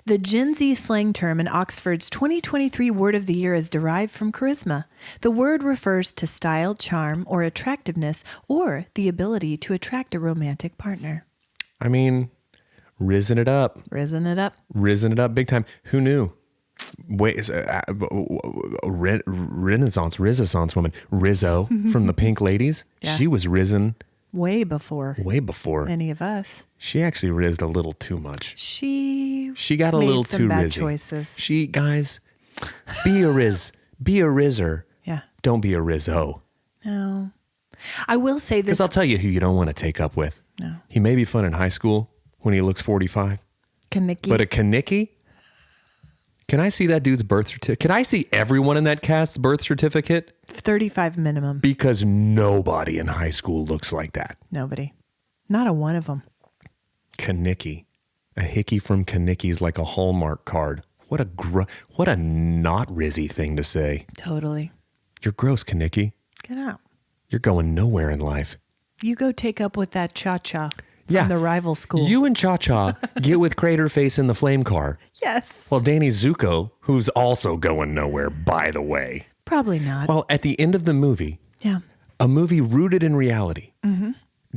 The Gen Z slang term in Oxford's 2023 Word of the Year is derived from charisma. The word refers to style, charm, or attractiveness, or the ability to attract a romantic partner. I mean, risen it up. Risen it up. Risen it up big time. Who knew? Wait, Renaissance woman, Rizzo from the Pink Ladies. Yeah. She was risen Way before way before. any of us. She actually rizzed a little too much. She Got a made little some too bad rizzy. choices. Guys, be a rizzer. Yeah. Don't be a Rizzo. No. I will say this. Because I'll tell you who you don't want to take up with. No. He may be fun in high school when he looks 45, Kaniki. but a Kaniki? Can I see that dude's birth certificate? Can I see everyone in that cast's birth certificate? 35 minimum. Because nobody in high school looks like that. Nobody. Not a one of them. Kaniki. A hickey from Kaniki's like a Hallmark card. What a not rizzy thing to say. Totally. You're gross, Kaniki. Get out. You're going nowhere in life. You go take up with that cha-cha from Yeah. the rival school. You and Cha-Cha get with Crater Face in the flame car. Yes. Well, Danny Zuko, who's also going nowhere, by the way. Probably not. Well, at the end of the movie, yeah. a movie rooted in reality,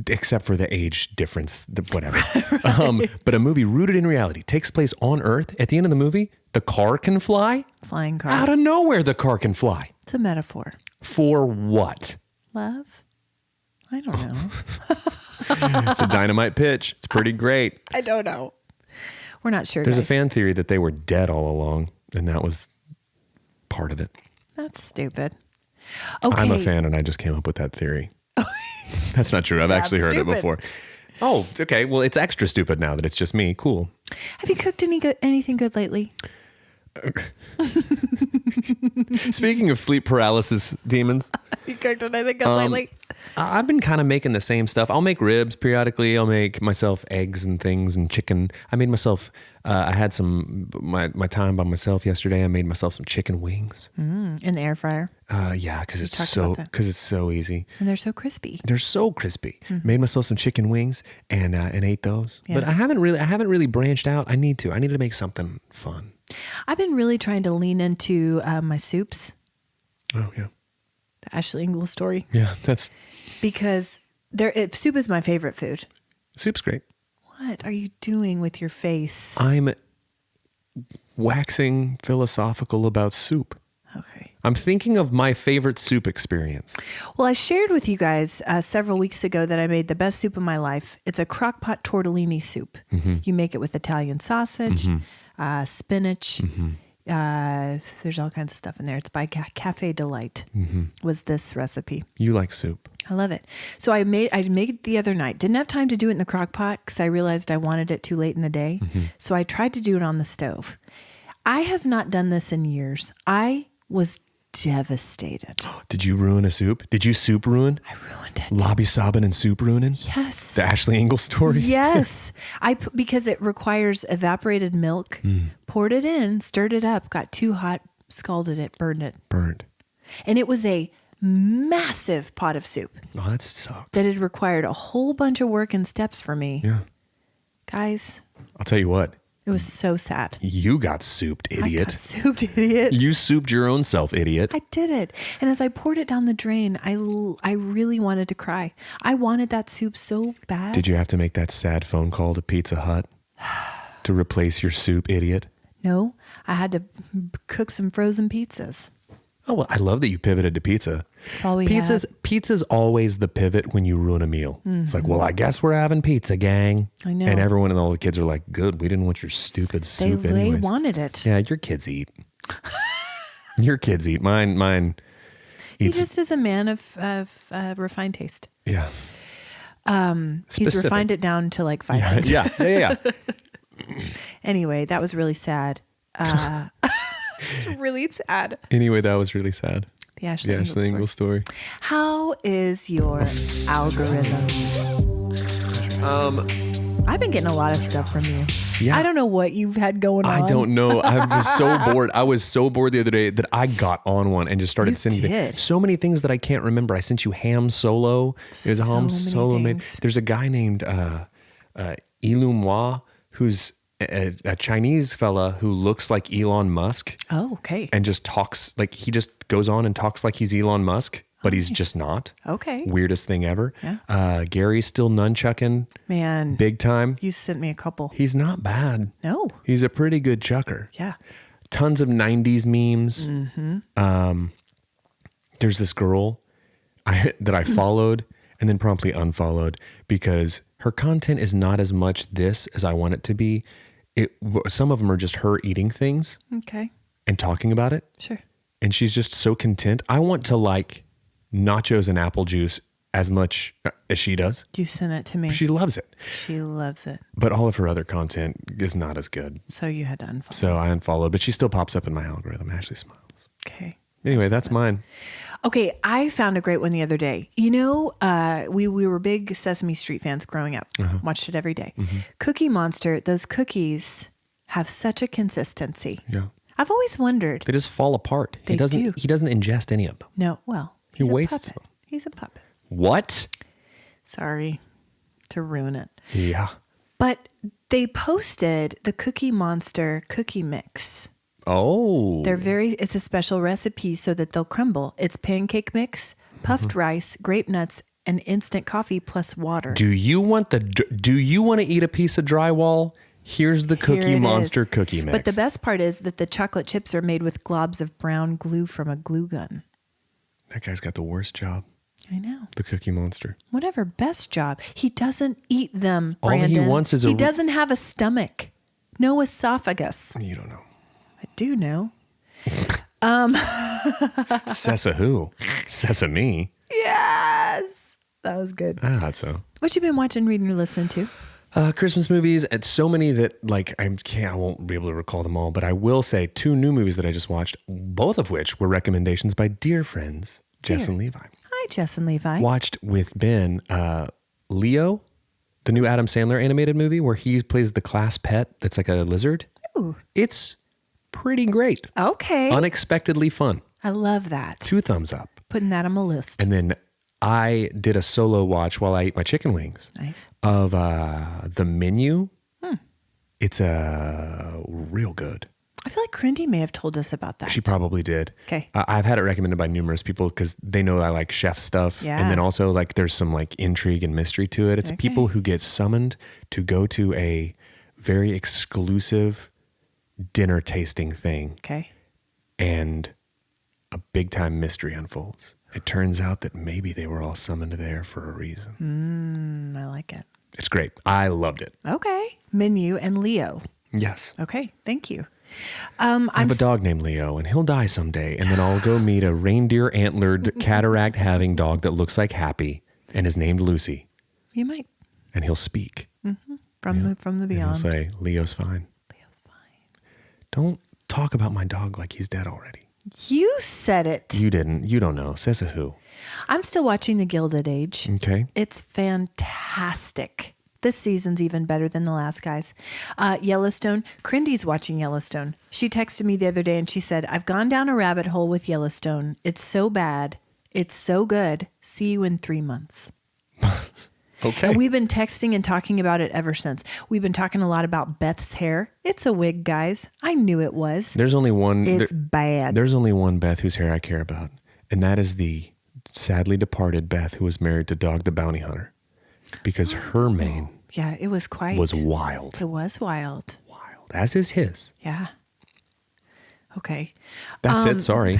except for the age difference, whatever. But a movie rooted in reality takes place on Earth. At the end of the movie, the car can fly. Flying car. Out of nowhere, the car can fly. It's a metaphor. For what? Love? I don't know. It's a dynamite pitch. It's pretty great. I don't know. We're not sure. There's a guys. fan theory that they were dead all along, and that was part of it. That's stupid. Okay. I'm a fan, and I just came up with that theory. That's not true. I've actually heard stupid. it before. Oh, okay. Well, it's extra stupid now that it's just me. Cool. Have you cooked anything good lately? Speaking of sleep paralysis demons, Have you cooked anything good lately? I've been kind of making the same stuff. I'll make ribs periodically. I'll make myself eggs and things and chicken. I made myself, I had my time by myself yesterday. I made myself some chicken wings. In the air fryer. Yeah, because it's talked so, about that. because it's so easy. And they're so crispy. They're so crispy. Made myself some chicken wings and ate those. Yeah. But I haven't really branched out. I need to make something fun. I've been really trying to lean into my soups. Oh yeah. The Ashley Engle story. Yeah, that's Because soup is my favorite food. soup's great. What are you doing with your face? I'm waxing philosophical about soup. Okay. I'm thinking of my favorite soup experience. Well, I shared with you guys several weeks ago that I made the best soup of my life. It's a crock pot tortellini soup. You make it with Italian sausage, spinach. There's all kinds of stuff in there. It's by Cafe Delight. Was this recipe. You like soup. I love it. So I made it the other night. Didn't have time to do it in the crock pot because I realized I wanted it too late in the day. So I tried to do it on the stove. I have not done this in years. I was devastated. Did you ruin a soup? Did you soup ruin? I ruined it. Lobby sobbing and soup ruining? Yes. The Ashley Engle story? Yes. Because it requires evaporated milk. Poured it in, stirred it up, got too hot, scalded it, burned it. Burned. And it was a massive pot of soup. Oh, that sucks. That had required a whole bunch of work and steps for me. Yeah. Guys, I'll tell you what. it was so sad. You got souped, idiot. I got souped, idiot. You souped your own self, idiot. I did it. And as I poured it down the drain, I really wanted to cry. I wanted that soup so bad. Did you have to make that sad phone call to Pizza Hut to replace your soup, idiot? No, I had to cook some frozen pizzas. Oh, well, I love that you pivoted to pizza. That's all we Pizza's always the pivot when you ruin a meal. It's like, well, I guess we're having pizza, gang. I know. And everyone and all the kids are like, good, we didn't want your stupid soup They anyways. wanted it. Yeah, your kids eat. Your kids eat. Mine He eats. just is a man of refined taste. Yeah. He's Specific. refined it down to like 5 things. Yeah. Anyway, that was really sad. It's really sad. Anyway, that was really sad. The Ashley The Ashley Engle story. How is your algorithm? I've been getting a lot of stuff from you. Yeah. I don't know what you've had going on. I don't know. I was so bored. I was so bored the other day that I got on one and just started You sending did. so many things that I can't remember. I sent you Ham Solo. There's a So Ham many Solo made. things. There's a guy named Ilumois who's a Chinese fella who looks like Elon Musk Oh, okay. and just talks like he just goes on and talks like he's Elon Musk, but he's just not. Okay. Weirdest thing ever. Yeah. Gary's still nunchucking Man, big time. you sent me a couple. He's not bad. No. He's a pretty good chucker. Yeah. Tons of 90s memes. There's this girl that I followed and then promptly unfollowed because her content is not as much this as I want it to be. Some of them are just her eating things Okay. and talking about it. Sure. And she's just so content. I want to like nachos and apple juice as much as she does. You sent it to me. She loves it. She loves it. But all of her other content is not as good. So you had to unfollow. So I unfollowed, but she still pops up in my algorithm. Ashley Smiles. Okay. Anyway, that's mine. Okay, I found a great one the other day. You know, we were big Sesame Street fans growing up. Watched it every day. Cookie Monster, those cookies have such a consistency. Yeah. I've always wondered. They just fall apart. They do. He doesn't ingest any of them. No, well, He he's a wastes puppet. them. He's a puppet. What? Sorry to ruin it. Yeah. But they posted the Cookie Monster cookie mix. Oh. It's a special recipe so that they'll crumble. It's pancake mix, puffed rice, grape nuts, and instant coffee plus water. Do you want to eat a piece of drywall? Here's the Here Cookie it Monster is. cookie mix. But the best part is that the chocolate chips are made with globs of brown glue from a glue gun. That guy's got the worst job. I know. The Cookie Monster. Whatever, best job. He doesn't eat them, All he Brandon. wants is He doesn't have a stomach. No esophagus. You don't know. I do know. Sessa who? Sesame. Yes. That was good. I thought so. What you been watching, reading, or listening to? Christmas movies, and so many that like I won't be able to recall them all, but I will say 2 new movies that I just watched, both of which were recommendations by dear friends, Jess and Levi. Hi, Jess and Levi. Watched with Ben Leo, the new Adam Sandler animated movie where he plays the class pet that's like a lizard. Ooh. It's pretty great. Okay. Unexpectedly fun. I love that. 2 thumbs up. Putting that on my list. And then I did a solo watch while I ate my chicken wings Nice. of The Menu. It's real good. I feel like Crindy may have told us about that. She probably did. Okay. I've had it recommended by numerous people because they know I like chef stuff. Yeah. And then also like there's some like intrigue and mystery to it. It's people who get summoned to go to a very exclusive dinner tasting thing. Okay. And a big time mystery unfolds. It turns out that maybe they were all summoned there for a reason. I like it. It's great. I loved it. Okay. Menu and Leo. Yes. Okay. Thank you. I have a dog named Leo, and he'll die someday. And then I'll go meet a reindeer antlered cataract having dog that looks like Happy and is named Lucy. You might. And he'll speak From the and beyond. he'll say, Leo's fine. Leo's fine. Don't talk about my dog like he's dead already. You said it. You didn't. You don't know. Says a who. I'm still watching The Gilded Age. Okay. It's fantastic. This season's even better than the last, guys. Yellowstone. Crindy's watching Yellowstone. She texted me the other day and she said, I've gone down a rabbit hole with Yellowstone. It's so bad. It's so good. See you in 3 months. Okay. And we've been texting and talking about it ever since. We've been talking a lot about Beth's hair. It's a wig, guys. I knew it was. There's only one. It's bad. There's only one Beth whose hair I care about. And that is the sadly departed Beth who was married to Dog the Bounty Hunter. Because her mane Yeah, it was quite. was wild. It was wild. Wild. As is his. Yeah. Okay. That's it. Sorry.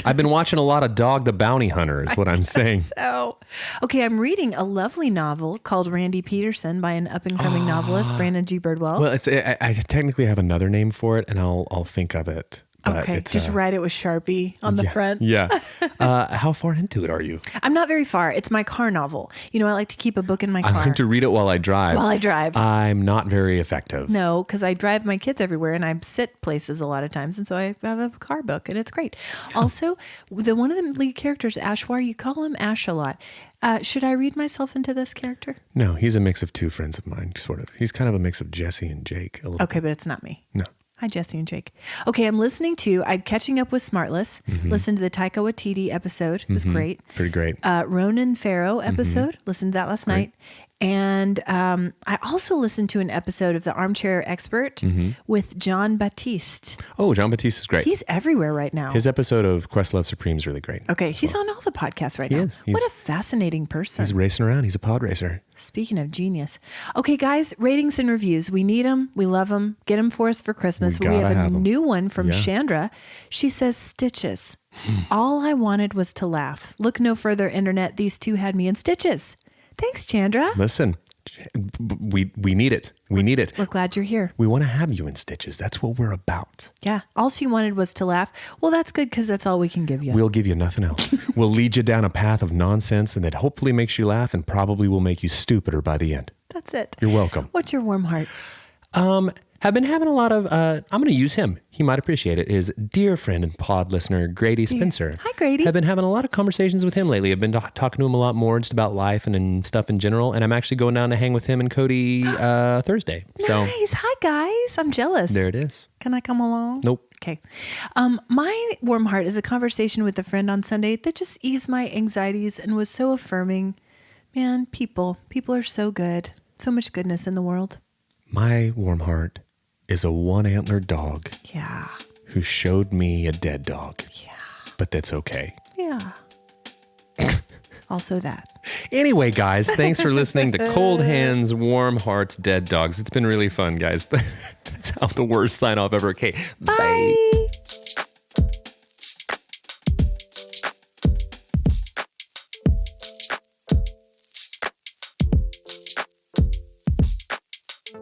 I've been watching a lot of Dog the Bounty Hunter is what I'm saying. So, okay, I'm reading a lovely novel called Randy Peterson by an up-and-coming novelist, Brandon G. Birdwell. Well, I technically have another name for it, and I'll think of it. But okay, it's, just write it with Sharpie on the front. Yeah. How far into it are you? I'm not very far. It's my car novel. You know, I like to keep a book in my car. I like to read it while I drive. While I drive. I'm not very effective. No, because I drive my kids everywhere and I sit places a lot of times. And so I have a car book and it's great. Also, one of the lead characters, Ashwar, you call him Ash a lot. Should I read myself into this character? No, he's a mix of two friends of mine, sort of. He's kind of a mix of Jesse and Jake. A little Okay, but it's not me. No. Hi, Jesse and Jake. Okay, I'm catching up with Smartless. Listened to the Taika Waititi episode. It was great. Pretty great. Ronan Farrow episode. Listened to that last night. And I also listened to an episode of The Armchair Expert with John Baptiste. Oh, John Baptiste is great. He's everywhere right now. His episode of Questlove Supreme is really great. Okay, he's on all the podcasts right now. Is. What a fascinating person. He's racing around. He's a pod racer. Speaking of genius. Okay, guys, ratings and reviews. We need them. We love them. Get them for us for Christmas. We We have gotta a have 'em. new one from Chandra. She says, stitches. All I wanted was to laugh. Look no further, internet. These two had me in stitches. Thanks, Chandra. Listen, we need it. We need it. We're glad you're here. We want to have you in stitches. That's what we're about. Yeah. All she wanted was to laugh. Well, that's good because that's all we can give you. We'll give you nothing else. We'll lead you down a path of nonsense and that hopefully makes you laugh and probably will make you stupider by the end. That's it. You're welcome. What's your warm heart? Have been having a lot of, I'm going to use him. He might appreciate it. Is dear friend and pod listener, Grady Spencer. Hi, Grady. Have been having a lot of conversations with him lately. I've been talking to him a lot more just about life and stuff in general. And I'm actually going down to hang with him and Cody Thursday. So Nice. Hi, guys. I'm jealous. there it is. Can I come along? Nope. Okay. My warm heart is a conversation with a friend on Sunday that just eased my anxieties and was so affirming. Man, people are so good. So much goodness in the world. My warm heart is a one-antlered dog Yeah. who showed me a dead dog. Yeah. But that's okay. Yeah. Also that. Anyway, guys, thanks for listening to Cold Hands, Warm Hearts, Dead Dogs. It's been really fun, guys. That's how the worst sign off ever. Okay, bye.